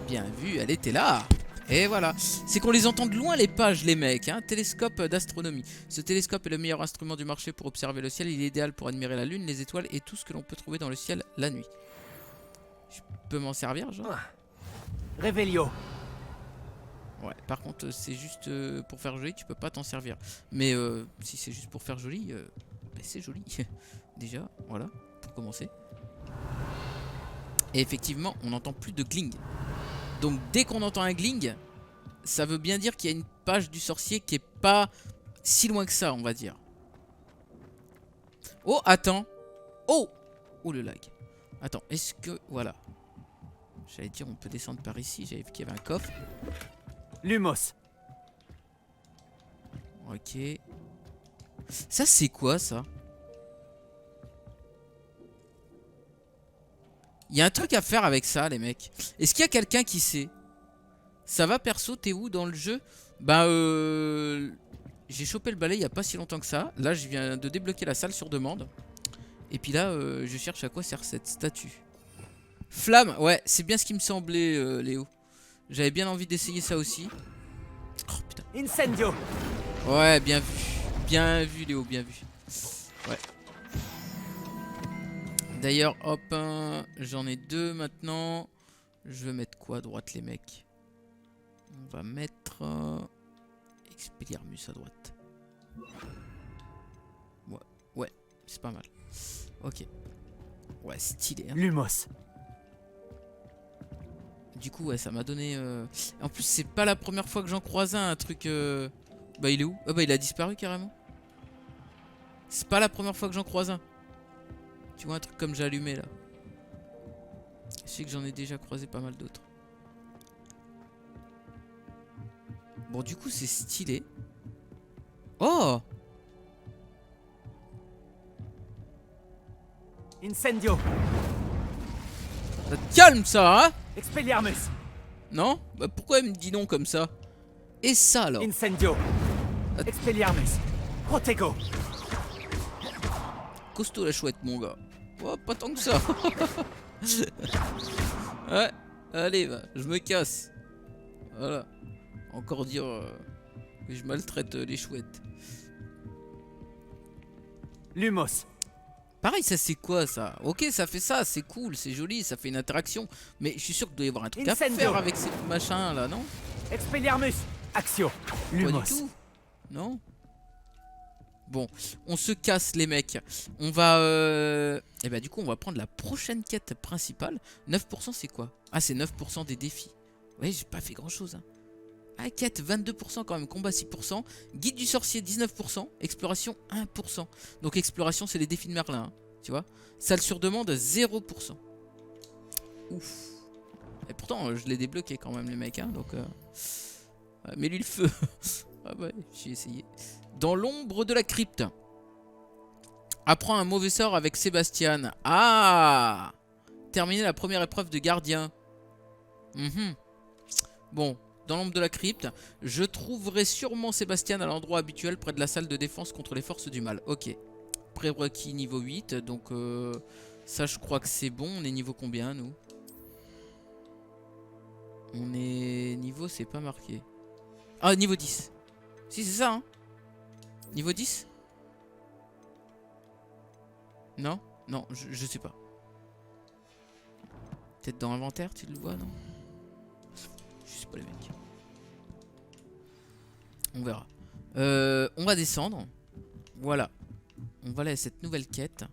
Bien vu, elle était là. Et voilà. C'est qu'on les entend de loin, les pages, les mecs. Hein. Télescope d'astronomie. Ce télescope est le meilleur instrument du marché pour observer le ciel. Il est idéal pour admirer la lune, les étoiles et tout ce que l'on peut trouver dans le ciel la nuit. Je peux m'en servir, genre? Revelio. Ouais, par contre, c'est juste pour faire joli, tu peux pas t'en servir. Mais si c'est juste pour faire joli, bah, c'est joli. Déjà, voilà, pour commencer. Et effectivement, on n'entend plus de gling. Donc dès qu'on entend un gling, ça veut bien dire qu'il y a une page du sorcier qui est pas si loin que ça, on va dire. Oh, attends. Oh! Oh, le lag. Attends, est-ce que... Voilà. J'allais dire, on peut descendre par ici. J'avais vu qu'il y avait un coffre. Lumos. Ok. Ça, c'est quoi, ça? Il y a un truc à faire avec ça, les mecs. Est-ce qu'il y a quelqu'un qui sait? Ça va, perso, t'es où dans le jeu? Bah, j'ai chopé le balai il y a pas si longtemps que ça. Là, je viens de débloquer la salle sur demande. Et puis là, je cherche à quoi sert cette statue. Flamme, ouais, c'est bien ce qui me semblait, Léo. J'avais bien envie d'essayer ça aussi. Oh, putain. Incendio. Ouais, bien vu. Bien vu, Léo, bien vu. Ouais. D'ailleurs, hop, j'en ai 2 maintenant. Je vais mettre quoi à droite, les mecs? On va mettre Expelliarmus à droite. Ouais, c'est pas mal. Ok. Ouais, stylé. Hein. Lumos. Du coup, ouais, ça m'a donné... En plus, c'est pas la première fois que j'en croise un truc... Bah, il est où? Ah bah, il a disparu carrément. C'est pas la première fois que j'en croise un. Tu vois un truc comme j'ai allumé là. Je sais que j'en ai déjà croisé pas mal d'autres. Bon, du coup, c'est stylé. Oh! Incendio. Ça te calme ça, hein? Expelliarmus. Non? Bah pourquoi elle me dit non comme ça? Et ça alors? Incendio. Expelliarmus. Protego. Costaud la chouette, mon gars. Oh, pas tant que ça. Ouais, allez, va, je me casse. Voilà. Encore dire que je maltraite les chouettes. Lumos. Pareil, ça c'est quoi ça? Ok, ça fait ça, c'est cool, c'est joli, ça fait une interaction. Mais je suis sûr qu'il doit y avoir un truc à Incendio. faire avec ces machins là, non? Expelliarmus. Axio. Pas Lumos. du tout. Non? Bon, on se casse les mecs. On va... Et bah du coup, on va prendre la prochaine quête principale. 9% c'est quoi? Ah, c'est 9% des défis. Ouais, j'ai pas fait grand chose. Hein. Ah, quête 22% quand même, combat 6%. Guide du sorcier 19%. Exploration 1%. Donc exploration, c'est les défis de Merlin. Hein, tu vois? Salle sur demande 0%. Ouf. Et pourtant, je l'ai débloqué quand même les mecs. Hein, donc... mets-lui le feu. Ah ouais, j'ai essayé. Dans l'ombre de la crypte. Apprends un mauvais sort avec Sébastien. Ah! Terminer la première épreuve de gardien. Bon, dans l'ombre de la crypte, je trouverai sûrement Sébastien à l'endroit habituel près de la salle de défense contre les forces du mal. Ok. Prérequis niveau 8. Donc ça je crois que c'est bon. On est niveau combien nous? On est niveau, c'est pas marqué. Ah, niveau 10. Si, c'est ça, hein. Niveau 10? Non? Non, je sais pas. Peut-être dans l'inventaire, tu le vois, non? Je sais pas les mecs. On verra. On va descendre. Voilà. On va aller à cette nouvelle quête.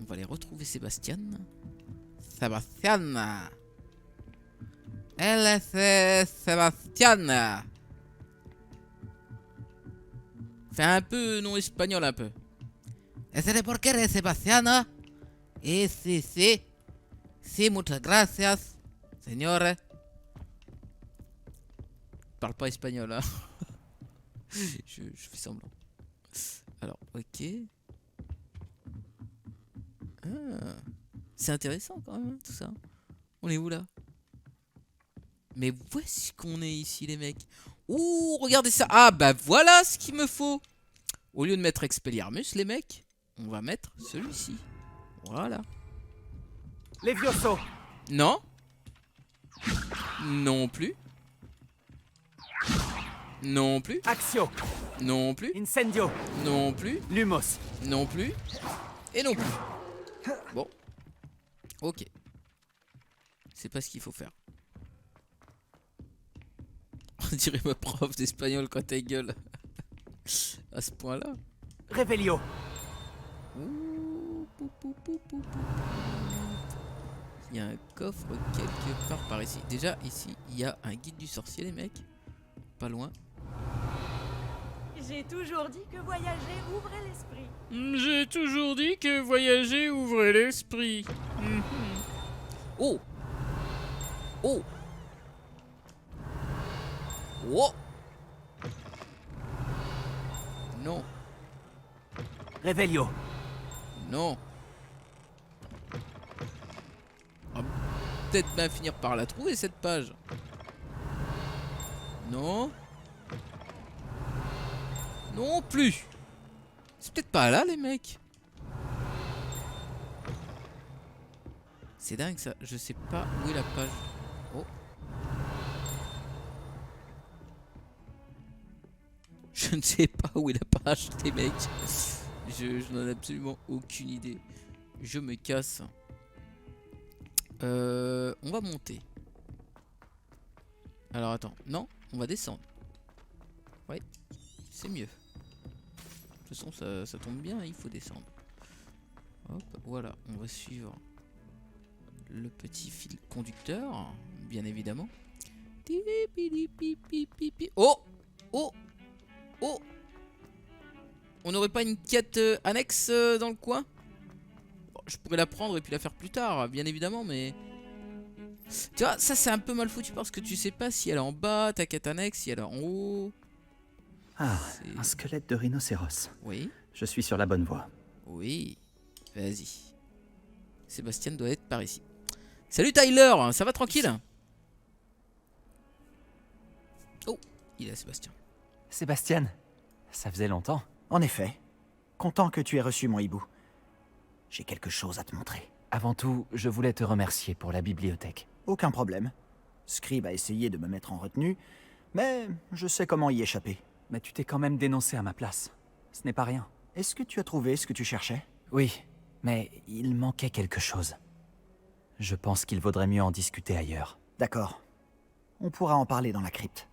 On va aller retrouver Sébastien. Sébastien. Elle c'est Sébastien. Fait un peu non espagnol un peu. Ese de por qué eres Sebastián. Sí, muchas gracias, señor. Parle pas espagnol, hein. je fais semblant. Alors, ok. Ah, c'est intéressant quand même, hein, tout ça. On est où là? Mais où est-ce qu'on est ici, les mecs? Ouh, regardez ça. Ah, bah voilà ce qu'il me faut. Au lieu de mettre Expelliarmus, les mecs, on va mettre celui-ci. Voilà. Levioso. Non. Non plus. Non plus. Axio. Non plus. Incendio. Non plus. Lumos. Non plus. Et non plus. Bon. Ok. C'est pas ce qu'il faut faire. On dirait ma prof d'espagnol quand elle gueule. À ce point-là. Revelio. Il y a un coffre quelque part par ici. Déjà, ici, il y a un guide du sorcier, les mecs. Pas loin. J'ai toujours dit que voyager ouvrait l'esprit. J'ai toujours dit que voyager ouvrait l'esprit. Oh! Oh! Oh! Non, Revelio. non. On va peut-être bien finir par la trouver cette page. Non. Non plus. C'est peut-être pas là les mecs. C'est dingue ça. Je sais pas où est la page. Oh. Je ne sais pas où est la page des mecs. Je n'en ai absolument aucune idée. Je me casse. On va monter. Alors attends. Non, on va descendre. Ouais, c'est mieux. De toute façon, ça tombe bien, il faut descendre. Hop, voilà, on va suivre le petit fil conducteur, bien évidemment. Oh! Oh! Oh! On n'aurait pas une quête annexe dans le coin? Bon, je pourrais la prendre et puis la faire plus tard, bien évidemment, mais... Tu vois, ça c'est un peu mal foutu parce que tu sais pas si elle est en bas, ta quête annexe, si elle est en haut. Ah, C'est- un squelette de rhinocéros. Oui, Je suis sur la bonne voie. oui, vas-y. Sébastien doit être par ici. Salut Tyler, ça va tranquille? Oh, il est là Sébastien. Sébastien, ça faisait longtemps. En effet. Content que tu aies reçu mon hibou. J'ai quelque chose à te montrer. Avant tout, je voulais te remercier pour la bibliothèque. Aucun problème. Scribe a essayé de me mettre en retenue, mais je sais comment y échapper. Mais tu t'es quand même dénoncé à ma place. Ce n'est pas rien. Est-ce que tu as trouvé ce que tu cherchais? Oui, mais il manquait quelque chose. Je pense qu'il vaudrait mieux en discuter ailleurs. D'accord. On pourra en parler dans la crypte.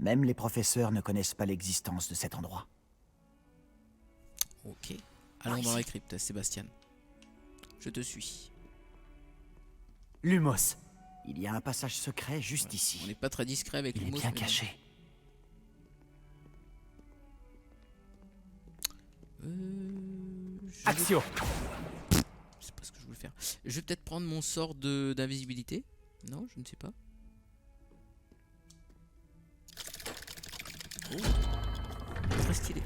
Même les professeurs ne connaissent pas l'existence de cet endroit. Ok. Allons dans la crypte, Sébastien. Je te suis. Lumos, Il y a un passage secret juste ici. On n'est pas très discret avec il est Lumos, bien mais caché. je vais- Axio. C'est pas ce que je voulais faire. Je vais peut-être prendre mon sort d'invisibilité. Non, je ne sais pas. Oh. Très stylé.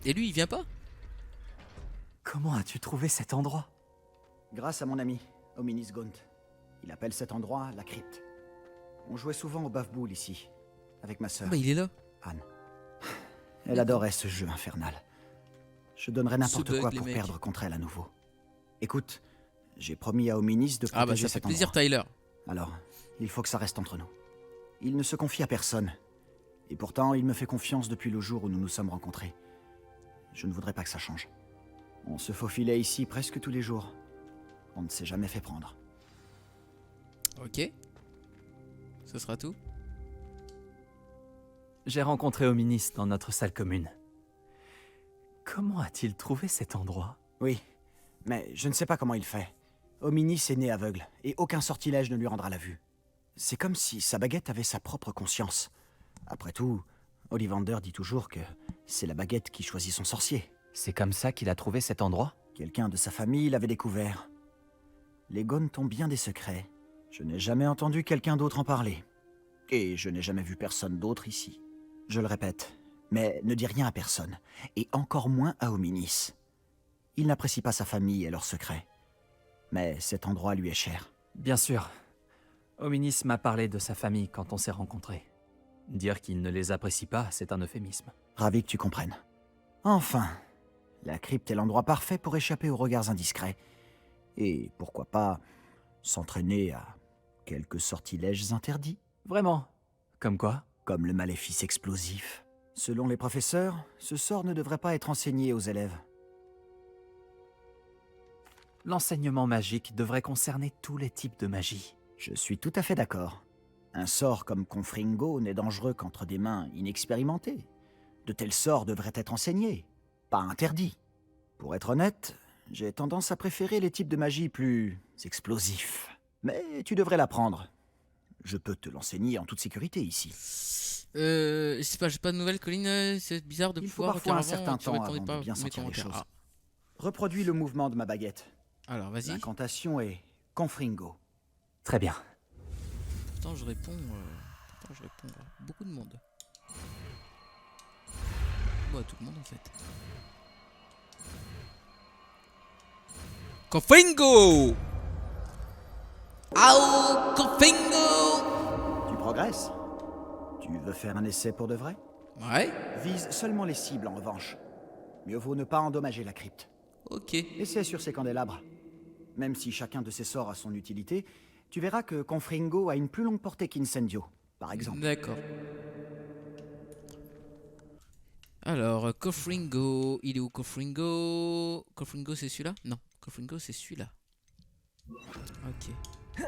Et lui, il vient pas? Comment as-tu trouvé cet endroit? Grâce à mon ami, Hominis Gaunt. Il appelle cet endroit la crypte. On jouait souvent au baf-boule ici, avec ma sœur, Bah, il est là. Anne. Elle adorait ce jeu infernal. Je donnerais n'importe bug, quoi les pour mecs. perdre contre elle à nouveau. Écoute, j'ai promis à Hominis de protéger Ah bah ça fait cet plaisir, endroit. Tyler. Alors, il faut que ça reste entre nous. Il ne se confie à personne. Et pourtant, il me fait confiance depuis le jour où nous nous sommes rencontrés. Je ne voudrais pas que ça change. On se faufilait ici presque tous les jours. On ne s'est jamais fait prendre. Ok. Ce sera tout. J'ai rencontré Hominis dans notre salle commune. Comment a-t-il trouvé cet endroit? Oui, mais je ne sais pas comment il fait. Hominis est né aveugle, et aucun sortilège ne lui rendra la vue. C'est comme si sa baguette avait sa propre conscience. Après tout, Ollivander dit toujours que c'est la baguette qui choisit son sorcier. C'est comme ça qu'il a trouvé cet endroit? Quelqu'un de sa famille l'avait découvert. Les Gaunt ont bien des secrets. Je n'ai jamais entendu quelqu'un d'autre en parler. Et je n'ai jamais vu personne d'autre ici. Je le répète, mais ne dis rien à personne, et encore moins à Hominis. Il n'apprécie pas sa famille et leurs secrets. Mais cet endroit lui est cher. Bien sûr. Hominis m'a parlé de sa famille quand on s'est rencontrés. Dire qu'il ne les apprécie pas, c'est un euphémisme. Ravi que tu comprennes. Enfin, la crypte est l'endroit parfait pour échapper aux regards indiscrets. Et pourquoi pas s'entraîner à quelques sortilèges interdits, Vraiment? Comme quoi? comme le maléfice explosif. Selon les professeurs, ce sort ne devrait pas être enseigné aux élèves. L'enseignement magique devrait concerner tous les types de magie. Je suis tout à fait d'accord. Un sort comme Confringo n'est dangereux qu'entre des mains inexpérimentées. De tels sorts devraient être enseignés, pas interdits. Pour être honnête, j'ai tendance à préférer les types de magie plus explosifs. Mais tu devrais l'apprendre. Je peux te l'enseigner en toute sécurité ici. Je sais pas, j'ai pas de nouvelles, Colline. C'est bizarre de Il faut pouvoir parfois un avant, certain tu temps répondais avant pas de bien à mes sentir les commentaires. choses. Reproduis le mouvement de ma baguette. Ah, alors vas-y. L'incantation est Confringo. Très bien. Pourtant je réponds à beaucoup de monde. Bon, à tout le monde en fait. Confringo! Au Confringo! Tu progresses? Tu veux faire un essai pour de vrai? Ouais, Vise seulement les cibles en revanche. Mieux vaut ne pas endommager la crypte. ok. Essaie sur ces candélabres. Même si chacun de ces sorts a son utilité, tu verras que Confringo a une plus longue portée qu'Incendio, par exemple. D'accord. Alors, Confringo, il est où Confringo? Confringo c'est celui-là? Non, Confringo c'est celui-là. Ok.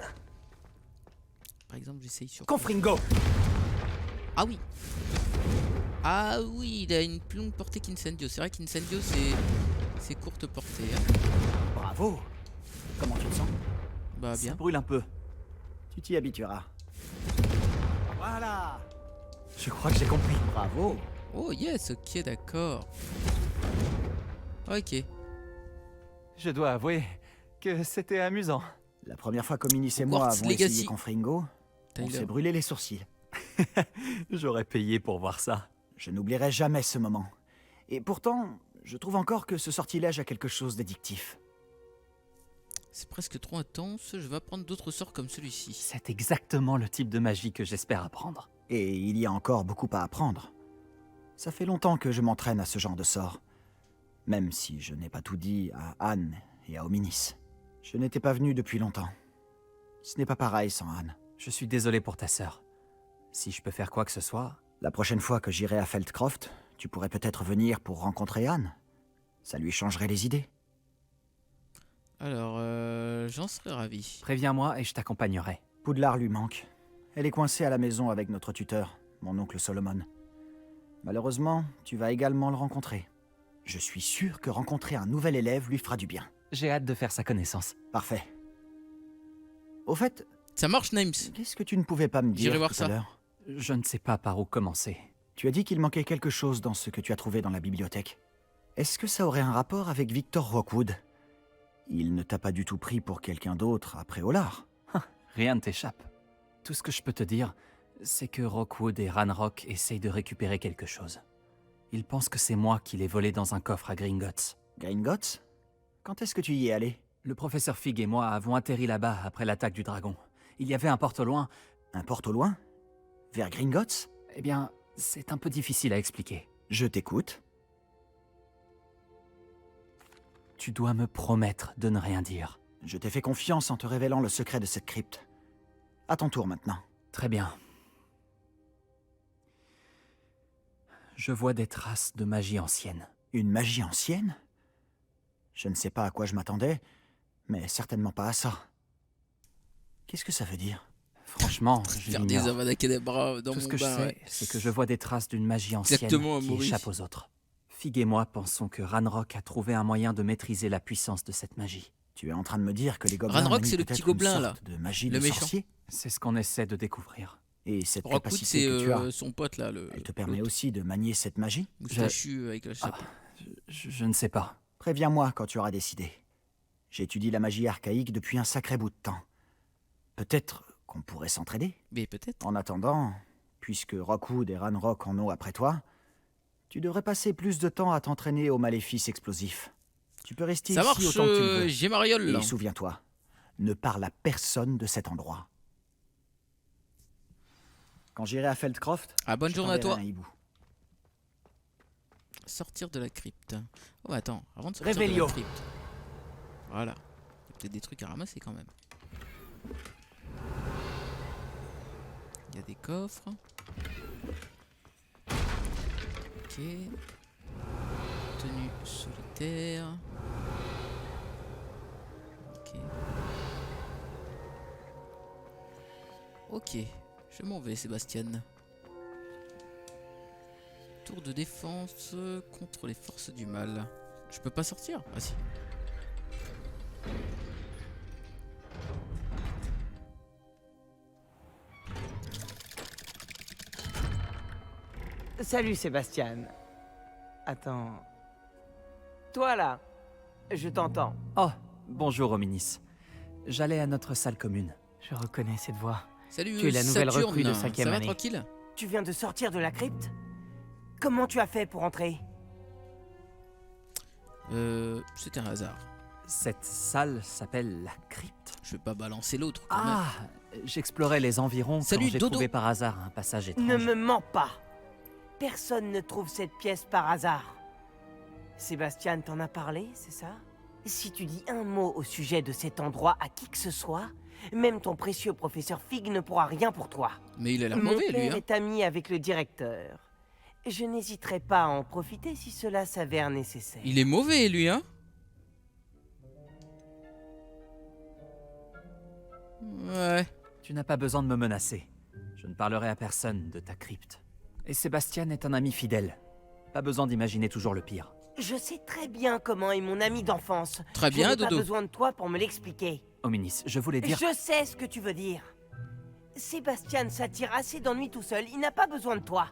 Par exemple, j'essaye sur... Confringo! Ah oui. Ah oui, il a une plus longue portée qu'Incendio. C'est vrai qu'Incendio c'est courte portée. Hein. Bravo! Comment tu te sens? Bah Ça bien. brûle un peu. Tu t'y habitueras. Voilà! Je crois que j'ai compris. Bravo! Oh yes, ok, d'accord. Ok. Je dois avouer que c'était amusant. La première fois qu'Hominis et moi Hogwarts avons Legacy. essayé Confringo, on Tyler. s'est brûlé les sourcils. J'aurais payé pour voir ça. Je n'oublierai jamais ce moment. Et pourtant, je trouve encore que ce sortilège a quelque chose d'addictif. C'est presque trop intense. Je vais apprendre d'autres sorts comme celui-ci. C'est exactement le type de magie que j'espère apprendre. Et il y a encore beaucoup à apprendre. Ça fait longtemps que je m'entraîne à ce genre de sort. Même si je n'ai pas tout dit à Anne et à Hominis. Je n'étais pas venu depuis longtemps. Ce n'est pas pareil sans Anne. Je suis désolé pour ta sœur. Si je peux faire quoi que ce soit... La prochaine fois que j'irai à Feldcroft, tu pourrais peut-être venir pour rencontrer Anne. Ça lui changerait les idées. Alors, j'en serais ravi. Préviens-moi et je t'accompagnerai. Poudlard lui manque. Elle est coincée à la maison avec notre tuteur, mon oncle Solomon. Malheureusement, tu vas également le rencontrer. Je suis sûr que rencontrer un nouvel élève lui fera du bien. J'ai hâte de faire sa connaissance. Parfait. Au fait, Ça marche, Names. qu'est-ce que tu ne pouvais pas me dire J'irai voir tout ça. à l'heure? Je ne sais pas par où commencer. Tu as dit qu'il manquait quelque chose dans ce que tu as trouvé dans la bibliothèque. Est-ce que ça aurait un rapport avec Victor Rockwood? Il ne t'a pas du tout pris pour quelqu'un d'autre après Olar. Rien ne t'échappe. Tout ce que je peux te dire, c'est que Rockwood et Ranrock essayent de récupérer quelque chose. Ils pensent que c'est moi qui l'ai volé dans un coffre à Gringotts. Gringotts? Quand est-ce que tu y es allé? Le professeur Fig et moi avons atterri là-bas après l'attaque du dragon. Il y avait un porte au loin. Un porte au loin? Vers Gringotts? Eh bien, c'est un peu difficile à expliquer. Je t'écoute. Tu dois me promettre de ne rien dire. Je t'ai fait confiance en te révélant le secret de cette crypte. À ton tour maintenant. Très bien. Je vois des traces de magie ancienne. Une magie ancienne? Je ne sais pas à quoi je m'attendais, mais certainement pas à ça. Qu'est-ce que ça veut dire? Franchement, je Faire des l'ignore. Avada Kedavra dans Tout ce mon que je bain, sais, ouais. c'est que je vois des traces d'une magie ancienne Exactement, qui Maurice. échappe aux autres. Fig et moi pensons que Ranrock a trouvé un moyen de maîtriser la puissance de cette magie. Tu es en train de me dire que les gobelins Ranrock, manient c'est le peut-être petit gobelin, une sorte de magie Le de méchant. sorcier? C'est ce qu'on essaie de découvrir. Et cette Rockwood, capacité c'est que tu as, son pote là, le. elle te permet l'autre aussi de manier cette magie? moustachu avec la chape. Je ne sais pas. Préviens-moi quand tu auras décidé. J'étudie la magie archaïque depuis un sacré bout de temps. Peut-être qu'on pourrait s'entraider? Mais peut-être. En attendant, puisque Rockwood et Ranrock en ont après toi, tu devrais passer plus de temps à t'entraîner aux maléfices explosifs. Tu peux rester Ça ici marche, autant que tu le veux. j'ai Mariole là. Et souviens-toi, ne parle à personne de cet endroit. Quand j'irai à Feldcroft, Ah, bonne je journée à t'enverrai toi. un hibou. Sortir de la crypte. Oh, attends, avant de sortir Revelio. de la crypte. Voilà. Il y a peut-être des trucs à ramasser quand même. Il y a des coffres. Ok. Tenue solitaire. Ok. Ok. Je m'en vais, Sébastien. Tour de défense contre les forces du mal. Je peux pas sortir? Ah si. Salut Sébastien. Attends. Toi là, je t'entends. Oh, bonjour Hominis. J'allais à notre salle commune. Je reconnais cette voix. Salut, Tu es la nouvelle Saturne. recrue de 5e Ça va année. tranquille? Tu viens de sortir de la crypte? Comment tu as fait pour entrer? C'est un hasard. Cette salle s'appelle la crypte. Je vais pas balancer l'autre. quand même. Ah, j'explorais les environs Salut, quand j'ai Dodo. trouvé par hasard un passage étrange. Ne me mens pas. Personne ne trouve cette pièce par hasard. Sébastien t'en a parlé, c'est ça? Si tu dis un mot au sujet de cet endroit à qui que ce soit, même ton précieux professeur Fig ne pourra rien pour toi. Mais il a l'air Mon mauvais lui. père Hein. est ami avec le directeur. Je n'hésiterai pas à en profiter si cela s'avère nécessaire. Il est mauvais lui, hein. Ouais. Tu n'as pas besoin de me menacer. Je ne parlerai à personne de ta crypte. Et Sébastien est un ami fidèle. Pas besoin d'imaginer toujours le pire. Je sais très bien comment est mon ami d'enfance. Très bien, Je n'ai Dodo. pas besoin de toi pour me l'expliquer. Hominis, je voulais dire... Je sais ce que tu veux dire. Sébastien s'attire assez d'ennuis tout seul. Il n'a pas besoin de toi.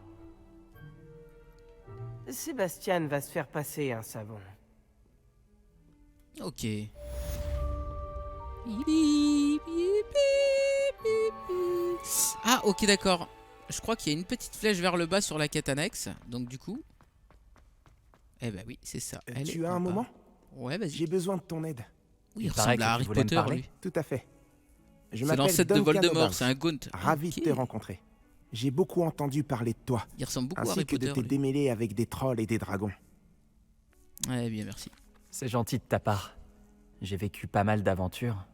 Sébastien va se faire passer un savon. Ok. Ah ok d'accord. Je crois qu'il y a une petite flèche vers le bas sur la quête annexe. Donc du coup... Eh ben oui, c'est ça. Elle est Tu as en un bas. moment? Ouais, vas-y. J'ai besoin de ton aide. Oui, il Il paraît ressemble que à tu Harry voulais me Potter, parler. lui. Tout à fait. Je C'est m'appelle l'ancêtre de Duncan Voldemort, Obans. c'est un Gaunt. Ravi Ok. de te rencontrer. J'ai beaucoup entendu parler de toi, Il ressemble beaucoup à ainsi Harry que de Potter. tes démêlés avec des trolls et des dragons. Ouais, bien, merci. C'est gentil de ta part. J'ai vécu pas mal d'aventures.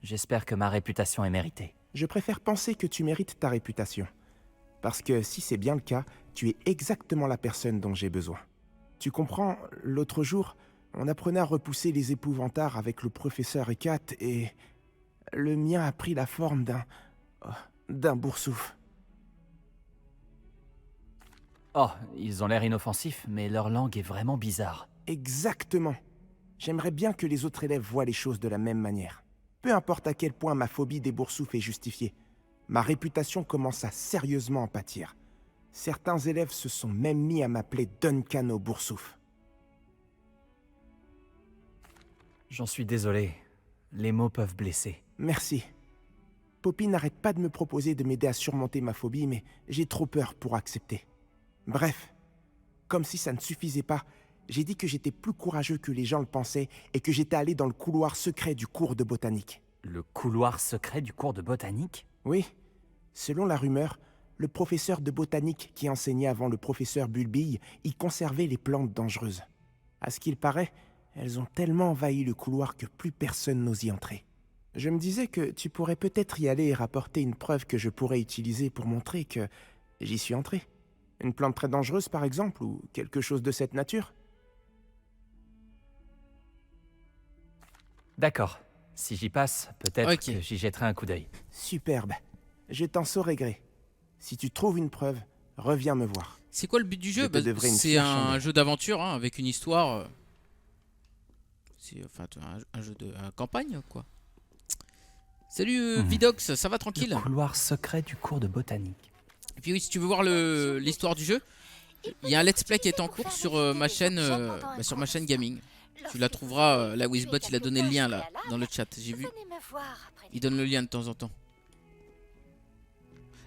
J'espère que ma réputation est méritée. Je préfère penser que tu mérites ta réputation. Parce que si c'est bien le cas, tu es exactement la personne dont j'ai besoin. Tu comprends, l'autre jour, on apprenait à repousser les épouvantards avec le professeur Hécate et... le mien a pris la forme d'un boursouf. Oh, ils ont l'air inoffensifs, mais leur langue est vraiment bizarre. Exactement. J'aimerais bien que les autres élèves voient les choses de la même manière. Peu importe à quel point ma phobie des boursoufs est justifiée, ma réputation commence à sérieusement en pâtir. Certains élèves se sont même mis à m'appeler Duncan au boursouf. J'en suis désolé. Les mots peuvent blesser. Merci. Poppy n'arrête pas de me proposer de m'aider à surmonter ma phobie, mais j'ai trop peur pour accepter. Bref, comme si ça ne suffisait pas, j'ai dit que j'étais plus courageux que les gens le pensaient et que j'étais allé dans le couloir secret du cours de botanique. Le couloir secret du cours de botanique? Oui. Selon la rumeur, le professeur de botanique qui enseignait avant le professeur Bulbille y conservait les plantes dangereuses. À ce qu'il paraît, elles ont tellement envahi le couloir que plus personne n'ose y entrer. Je me disais que tu pourrais peut-être y aller et rapporter une preuve que je pourrais utiliser pour montrer que j'y suis entré. Une plante très dangereuse, par exemple, ou quelque chose de cette nature. D'accord. Si j'y passe, peut-être Ok. que j'y jetterai un coup d'œil. Superbe. Je t'en saurai gré. Si tu trouves une preuve, reviens me voir. C'est quoi le but du jeu? Je te devrais une C'est fière un chandelle. jeu d'aventure hein, avec une histoire. C'est enfin un jeu de campagne quoi. Salut Vidox, ça va tranquille? Le couloir secret du cours de botanique. Et puis oui, si tu veux voir l'histoire du jeu, il y a un let's play qui est en cours sur ma chaîne gaming. Tu la trouveras, là Wizbot il a donné le lien là dans le chat, j'ai vu. Il donne le lien de temps en temps.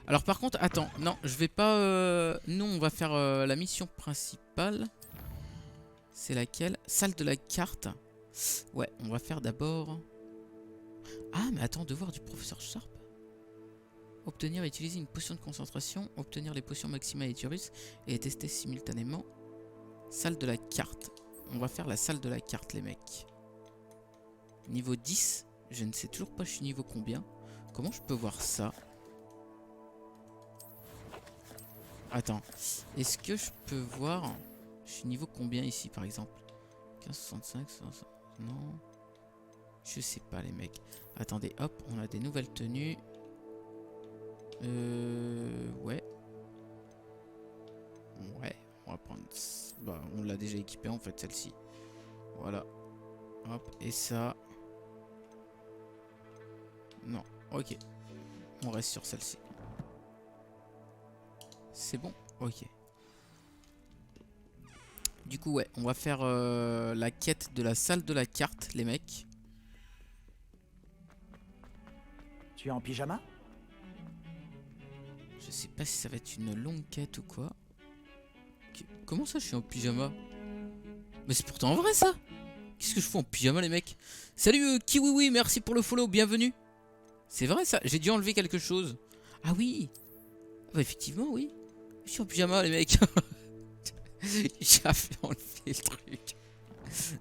Alors par contre, attends, non, je vais pas... Nous on va faire la mission principale. C'est laquelle? Salle de la carte. Ouais, on va faire d'abord... Ah mais attends, devoir du professeur Sharp. Obtenir et utiliser une potion de concentration, obtenir les potions Maxima et Turus et les tester simultanément. Salle de la carte. On va faire la salle de la carte les mecs. Niveau 10, je ne sais toujours pas je suis niveau combien. Comment je peux voir ça? Attends, est-ce que je peux voir... Je suis niveau combien ici par exemple? 1565, non. Je sais pas les mecs. Attendez, hop, on a des nouvelles tenues. Ouais. Ouais, on va prendre... Bah, on l'a déjà équipé en fait celle-ci. Voilà. Hop, et ça... Non, ok. On reste sur celle-ci. C'est bon? Ok. Du coup, ouais, on va faire la quête de la salle de la carte, les mecs. Tu es en pyjama? Je sais pas si ça va être une longue quête ou quoi. Comment ça, je suis en pyjama? Mais c'est pourtant vrai ça! Qu'est-ce que je fais en pyjama, les mecs? Salut Kiwiwi, merci pour le follow, bienvenue! C'est vrai ça, j'ai dû enlever quelque chose. Ah oui! Ah bah, effectivement, oui. Je suis en pyjama, les mecs. J'avais enlevé le truc.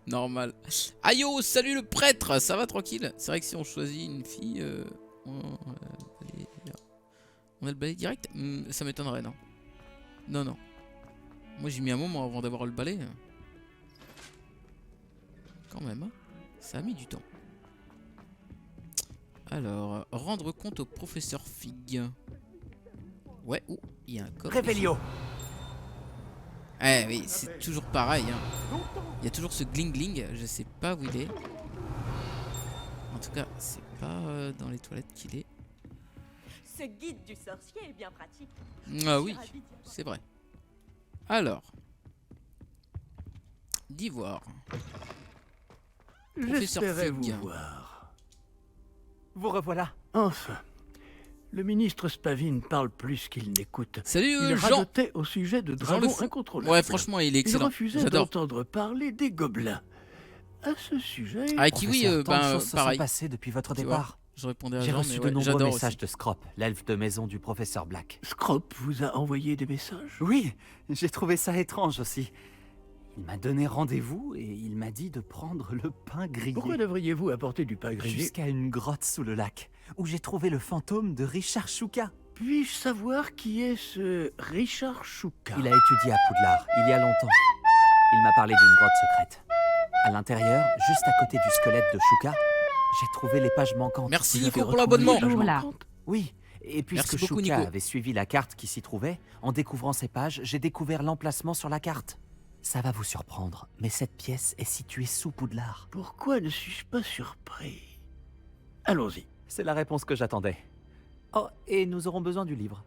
Normal. Ayo, salut le prêtre, ça va tranquille? C'est vrai que si on choisit une fille, on a le balai direct? Ça m'étonnerait, non? Non, non. Moi j'ai mis un moment avant d'avoir le balai. Quand même, hein. Ça a mis du temps. Alors, rendre compte au professeur Fig. Ouais, oh, il y a un coffre. Réveillon. Eh oui, c'est toujours pareil. Hein. Il y a toujours ce gling-gling, je sais pas où il est. En tout cas, c'est pas dans les toilettes qu'il est. Ce guide du sorcier est bien pratique. Ah oui, c'est vrai. Alors, d'ivoire. Professeur J'espérais vous Fig. voir. Vous revoilà. Enfin, le ministre Spavin parle plus qu'il n'écoute. Salut Il Jean. radotait au sujet de Jean le dragons Fou. incontrôlables. Ouais, franchement, il est Il excellent. refusait J'adore. d'entendre parler des gobelins. À ce sujet... Ah, Kiwi, Professeur, tant de ben choses se sont pareil. passées depuis votre Tu vois. départ. Je répondais à J'ai Jean, reçu mais de ouais, nombreux j'adore messages aussi. de Scrop, l'elfe de maison du professeur Black. Scrop vous a envoyé des messages? Oui, j'ai trouvé ça étrange aussi. Il m'a donné rendez-vous et il m'a dit de prendre le pain grillé. Pourquoi devriez-vous apporter du pain grillé? Jusqu'à une grotte sous le lac, où j'ai trouvé le fantôme de Richard Shuka. Puis-je savoir qui est ce Richard Shuka? Il a étudié à Poudlard, il y a longtemps. Il m'a parlé d'une grotte secrète. À l'intérieur, juste à côté du squelette de Shuka, j'ai trouvé les pages manquantes. Merci Vous avez Nico pour retrouvé l'abonnement. les pages Toujours là. manquantes? Oui, et puisque Merci beaucoup, Shuka Nico. avait suivi la carte qui s'y trouvait, en découvrant ces pages, j'ai découvert l'emplacement sur la carte. Ça va vous surprendre, mais cette pièce est située sous Poudlard. Pourquoi ne suis-je pas surpris? Allons-y. C'est la réponse que j'attendais. Oh, et nous aurons besoin du livre.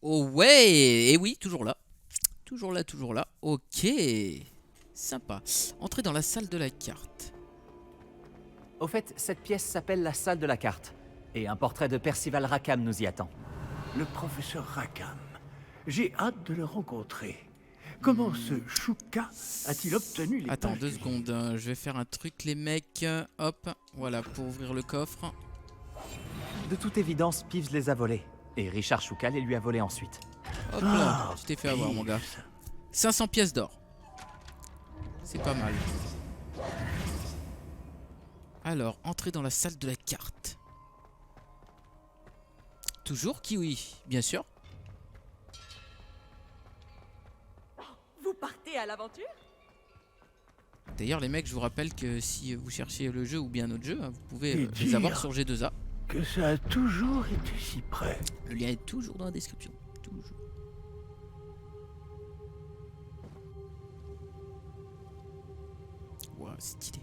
Oh ouais, et oui, toujours là. Toujours là, toujours là. Ok. Sympa. Entrez dans la salle de la carte. Au fait, cette pièce s'appelle la salle de la carte. Et un portrait de Percival Rackham nous y attend. Le professeur Rackham. J'ai hâte de le rencontrer. Comment ce Shuka a-t-il obtenu les Attends pages 2 du secondes. livre? Je vais faire un truc, les mecs. Hop. Voilà, pour ouvrir le coffre. De toute évidence, Peeves les a volés. Et Richard Shuka les lui a volés ensuite. Hop là. Ah, Tu t'es fait avoir, mon gars. Peeves. 500 pièces d'or. C'est pas mal. Alors, entrez dans la salle de la carte. Toujours Kiwi, bien sûr. Vous partez à l'aventure? D'ailleurs, les mecs, je vous rappelle que si vous cherchez le jeu ou bien un autre jeu, hein, vous pouvez Et les dire avoir sur G2A. Que ça a toujours été si près. Le lien est toujours dans la description. Toujours. Ouah, stylé.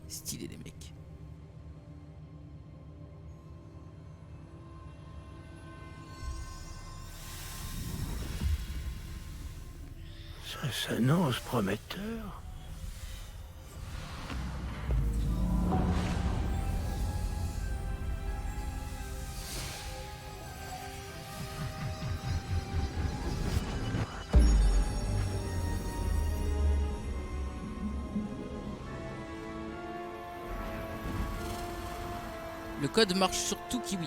Stylé les mecs. Ça s'annonce prometteur. Le code marche sur tout Kiwi.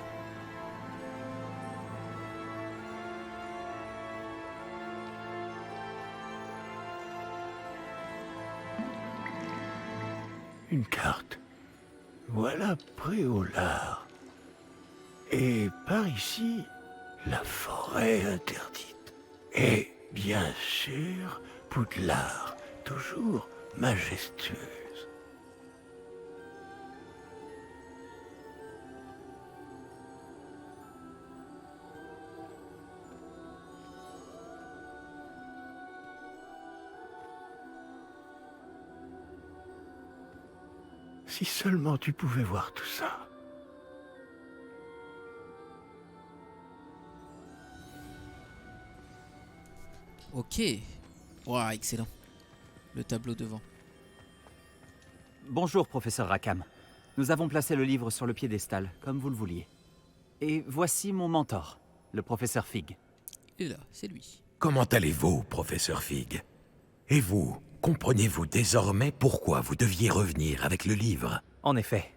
Une carte. Voilà Préolard. Et par ici, la forêt interdite. Et bien sûr, Poudlard, toujours majestueuse. Si seulement tu pouvais voir tout ça. Ok. Ouah, excellent. Le tableau devant. Bonjour, professeur Rackham. Nous avons placé le livre sur le piédestal, comme vous le vouliez. Et voici mon mentor, le professeur Fig. Il est là, c'est lui. Comment allez-vous, professeur Fig? Et vous, comprenez-vous désormais pourquoi vous deviez revenir avec le livre? En effet,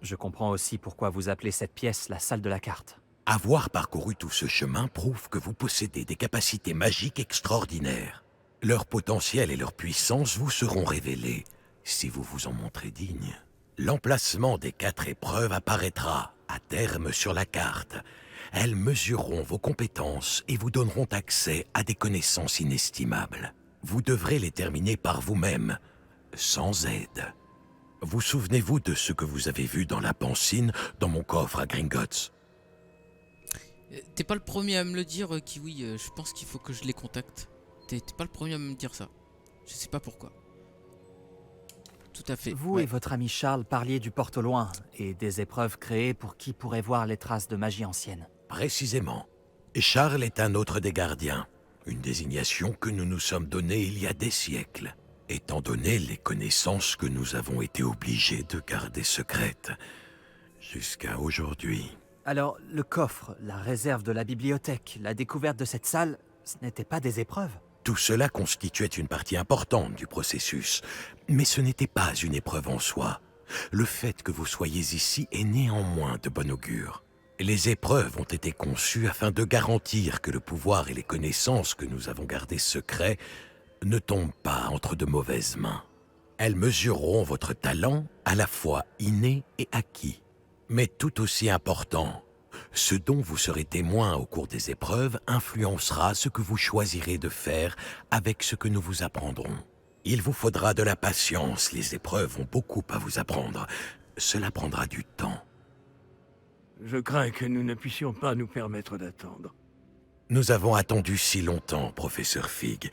je comprends aussi pourquoi vous appelez cette pièce la salle de la carte. Avoir parcouru tout ce chemin prouve que vous possédez des capacités magiques extraordinaires. Leur potentiel et leur puissance vous seront révélés si vous vous en montrez digne. L'emplacement des 4 épreuves apparaîtra à terme sur la carte. Elles mesureront vos compétences et vous donneront accès à des connaissances inestimables. Vous devrez les terminer par vous-même, sans aide. Vous souvenez-vous de ce que vous avez vu dans la pancine dans mon coffre à Gringotts? T'es pas le premier à me le dire, Kiwi. Je pense qu'il faut que je les contacte. T'es pas le premier à me dire ça. Je sais pas pourquoi. Tout à fait. Vous ouais. et votre ami Charles parliez du porte au loin et des épreuves créées pour qui pourrait voir les traces de magie ancienne. Précisément. Charles est un autre des gardiens. Une désignation que nous nous sommes donnée il y a des siècles. étant donné les connaissances que nous avons été obligés de garder secrètes jusqu'à aujourd'hui. Alors, le coffre, la réserve de la bibliothèque, la découverte de cette salle, ce n'étaient pas des épreuves? Tout cela constituait une partie importante du processus, mais ce n'était pas une épreuve en soi. Le fait que vous soyez ici est néanmoins de bon augure. Les épreuves ont été conçues afin de garantir que le pouvoir et les connaissances que nous avons gardées secrets ne tombent pas entre de mauvaises mains. Elles mesureront votre talent, à la fois inné et acquis. Mais tout aussi important, ce dont vous serez témoin au cours des épreuves influencera ce que vous choisirez de faire avec ce que nous vous apprendrons. Il vous faudra de la patience, les épreuves ont beaucoup à vous apprendre. Cela prendra du temps. Je crains que nous ne puissions pas nous permettre d'attendre. Nous avons attendu si longtemps, professeur Fig.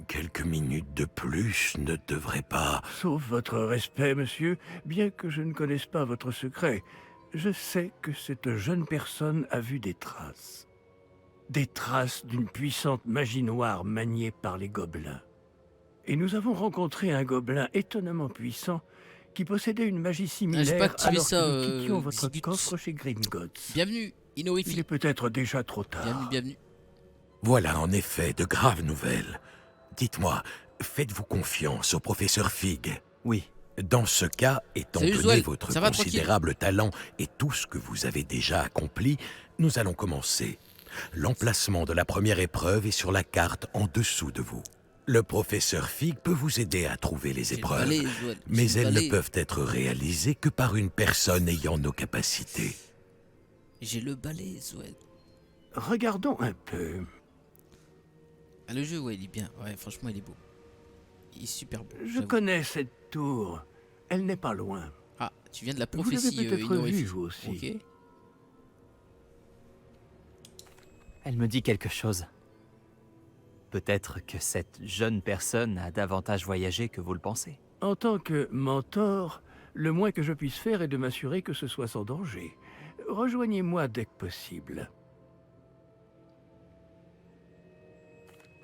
Quelques minutes de plus ne devraient pas... Sauf votre respect, monsieur, bien que je ne connaisse pas votre secret, je sais que cette jeune personne a vu des traces. Des traces d'une puissante magie noire maniée par les gobelins. Et nous avons rencontré un gobelin étonnamment puissant qui possédait une magie similaire alors que nous quittions votre coffre chez Gringotts. Bienvenue, Inorif. Il est peut-être déjà trop tard. Bienvenue, bienvenue. Voilà en effet de graves nouvelles. Dites-moi, faites-vous confiance au professeur Fig? Oui. Dans ce cas, étant Salut, donné Zoël. votre Ça va, considérable talent et tout ce que vous avez déjà accompli, nous allons commencer. L'emplacement de la première épreuve est sur la carte en dessous de vous. Le professeur Fig peut vous aider à trouver les épreuves, mais elles ne peuvent être réalisées que par une personne ayant nos capacités. J'ai le balai, Zoël. Regardons un peu. Ah, le jeu, ouais, il est bien. Ouais, franchement, il est beau. Il est super beau. Je connais cette tour. Elle n'est pas loin. Ah, tu viens de la prophétie, vous l'avez peut-être vue, vous aussi. Ok. Elle me dit quelque chose. Peut-être que cette jeune personne a davantage voyagé que vous le pensez. En tant que mentor, le moins que je puisse faire est de m'assurer que ce soit sans danger. Rejoignez-moi dès que possible.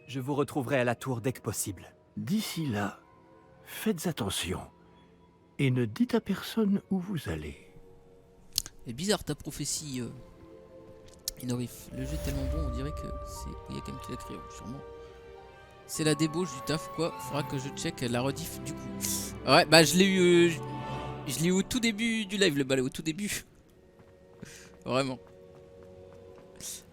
Je vous retrouverai à la tour dès que possible. D'ici là, faites attention. Et ne dites à personne où vous allez. C'est bizarre ta prophétie, Inorif. Le jeu est tellement bon, on dirait que c'est... Il y a quelqu'un qui l'a créé, sûrement. C'est la débauche du taf, quoi. Faudra que je check la rediff, du coup. Ouais, bah je l'ai eu... je l'ai eu au tout début du live, le balai, au tout début. Vraiment.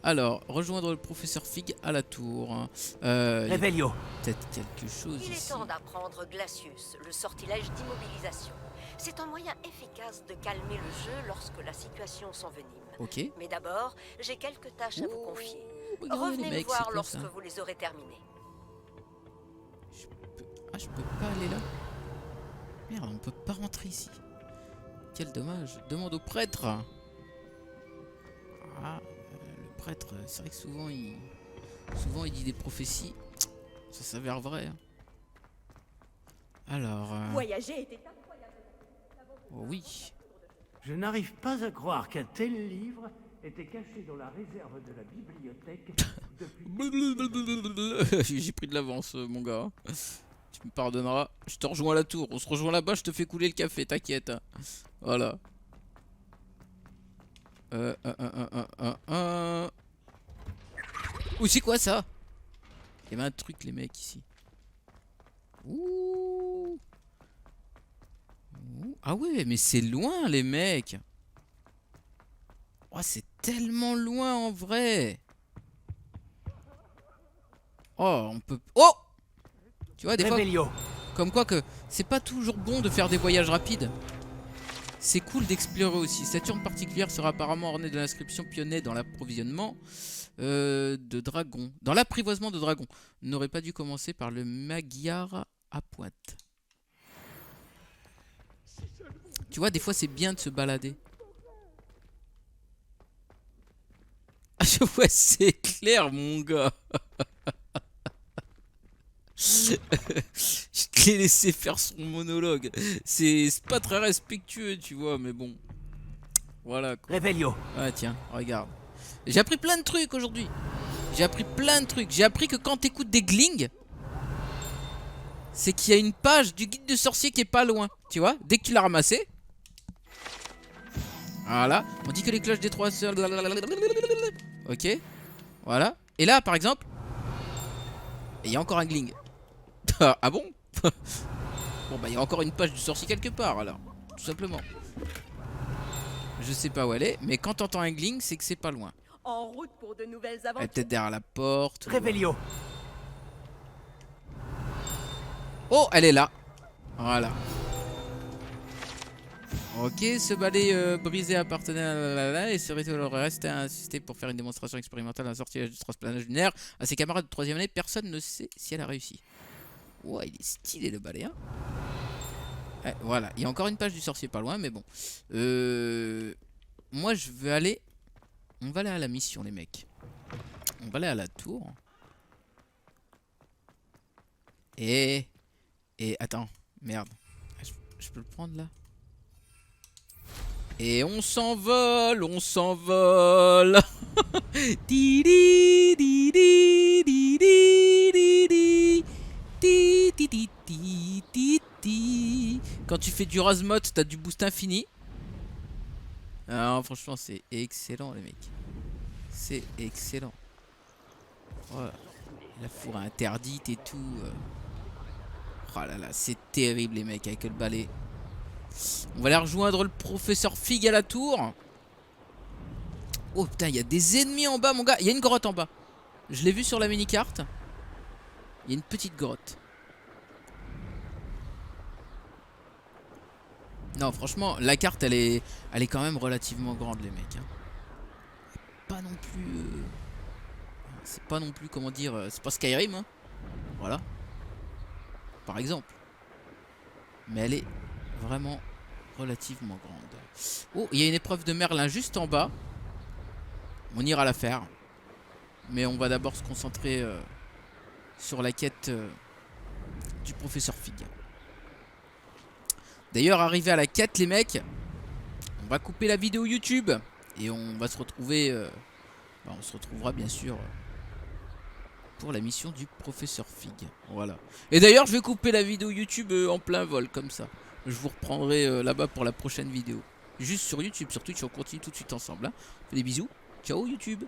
Alors, rejoindre le professeur Fig à la tour. Revelio. Peut-être quelque chose Il est ici. temps d'apprendre Glacius, le sortilège d'immobilisation. C'est un moyen efficace de calmer le jeu lorsque la situation s'envenime. Ok. Mais d'abord, j'ai quelques tâches à vous confier. regardez Revenez les me mecs, voir c'est quoi, lorsque ça vous les aurez terminés. Ah, je peux pas aller là. Merde, on peut pas rentrer ici. Quel dommage. Demande au prêtre. Ah, le prêtre, c'est vrai que souvent il dit des prophéties. Ça s'avère vrai. Hein. Alors... Voyager était incroyable. Oh oui. Je n'arrive pas à croire qu'un tel livre était caché dans la réserve de la bibliothèque depuis... J'ai pris de l'avance, mon gars. Tu me pardonneras. Je te rejoins à la tour. On se rejoint là-bas, je te fais couler le café, t'inquiète. Voilà. Ouh, c'est quoi ça? Il y avait un truc, les mecs, ici. Ouh. Ouh. Ah ouais, mais c'est loin, les mecs. Oh, c'est tellement loin, en vrai. Oh, on peut... Oh! Tu vois, des fois... Comme quoi que c'est pas toujours bon de faire des voyages rapides. C'est cool d'explorer aussi. Saturne particulière sera apparemment ornée de l'inscription pionnière dans l'approvisionnement de dragons. Dans l'apprivoisement de dragons. N'aurait pas dû commencer par le Magyar à pointe. Tu vois, des fois c'est bien de se balader. Ah, je vois, c'est clair, mon gars. Je l'ai laissé faire son monologue. C'est pas très respectueux, tu vois, mais bon. Voilà quoi. Revelio. Ah tiens, regarde. J'ai appris plein de trucs aujourd'hui. J'ai appris plein de trucs. J'ai appris que quand t'écoutes des glings, c'est qu'il y a une page du guide de sorcier qui est pas loin. Tu vois, dès que tu l'as ramassé. Voilà. On dit que les cloches des 3 sœurs. Ok. Voilà. Et là, par exemple, il y a encore un gling. Ah bon? Bon bah il y a encore une page du sorcier quelque part alors. Tout simplement. Je sais pas où elle est, mais quand t'entends un gling, c'est que c'est pas loin. En route pour de nouvelles Elle est aventures. peut-être derrière la porte. Révélio. Oh, elle est là. Voilà. Ok, ce balai brisé appartenait à la et serait le reste à insister pour faire une démonstration expérimentale d'un sortilège du transplanage lunaire à ses camarades de 3ème année. Personne ne sait si elle a réussi. Ouais, il est stylé le balai, hein. Ouais, voilà, il y a encore une page du sorcier pas loin, mais bon. Moi, je veux aller... On va aller à la mission, les mecs. On va aller à la tour. Et attends, merde. Je peux le prendre là? Et on s'envole, on s'envole. Di di di di di di di di di di di di di. Quand tu fais du Razmot, t'as du boost infini. Ah, franchement, c'est excellent, les mecs. C'est excellent. Voilà. La fourre interdite et tout. Oh là là, c'est terrible, les mecs, avec le balai. On va aller rejoindre le professeur Fig à la tour. Oh putain, il y a des ennemis en bas, mon gars. Il y a une grotte en bas. Je l'ai vu sur la mini-carte. Il y a une petite grotte. Non, franchement, la carte, elle est quand même relativement grande, les mecs. Hein. Pas non plus... C'est pas non plus, comment dire... C'est pas Skyrim, hein. Voilà. Par exemple. Mais elle est vraiment relativement grande. Oh, il y a une épreuve de Merlin juste en bas. On ira la faire. Mais on va d'abord se concentrer sur la quête du professeur Fig. D'ailleurs, arrivé à la quête, les mecs, on va couper la vidéo YouTube. Et on va se retrouver... on se retrouvera bien sûr pour la mission du professeur Fig. Voilà. Et d'ailleurs, je vais couper la vidéo YouTube en plein vol, comme ça. Je vous reprendrai là-bas pour la prochaine vidéo. Juste sur YouTube, sur Twitch, on continue tout de suite ensemble. Hein. On fait des bisous. Ciao YouTube.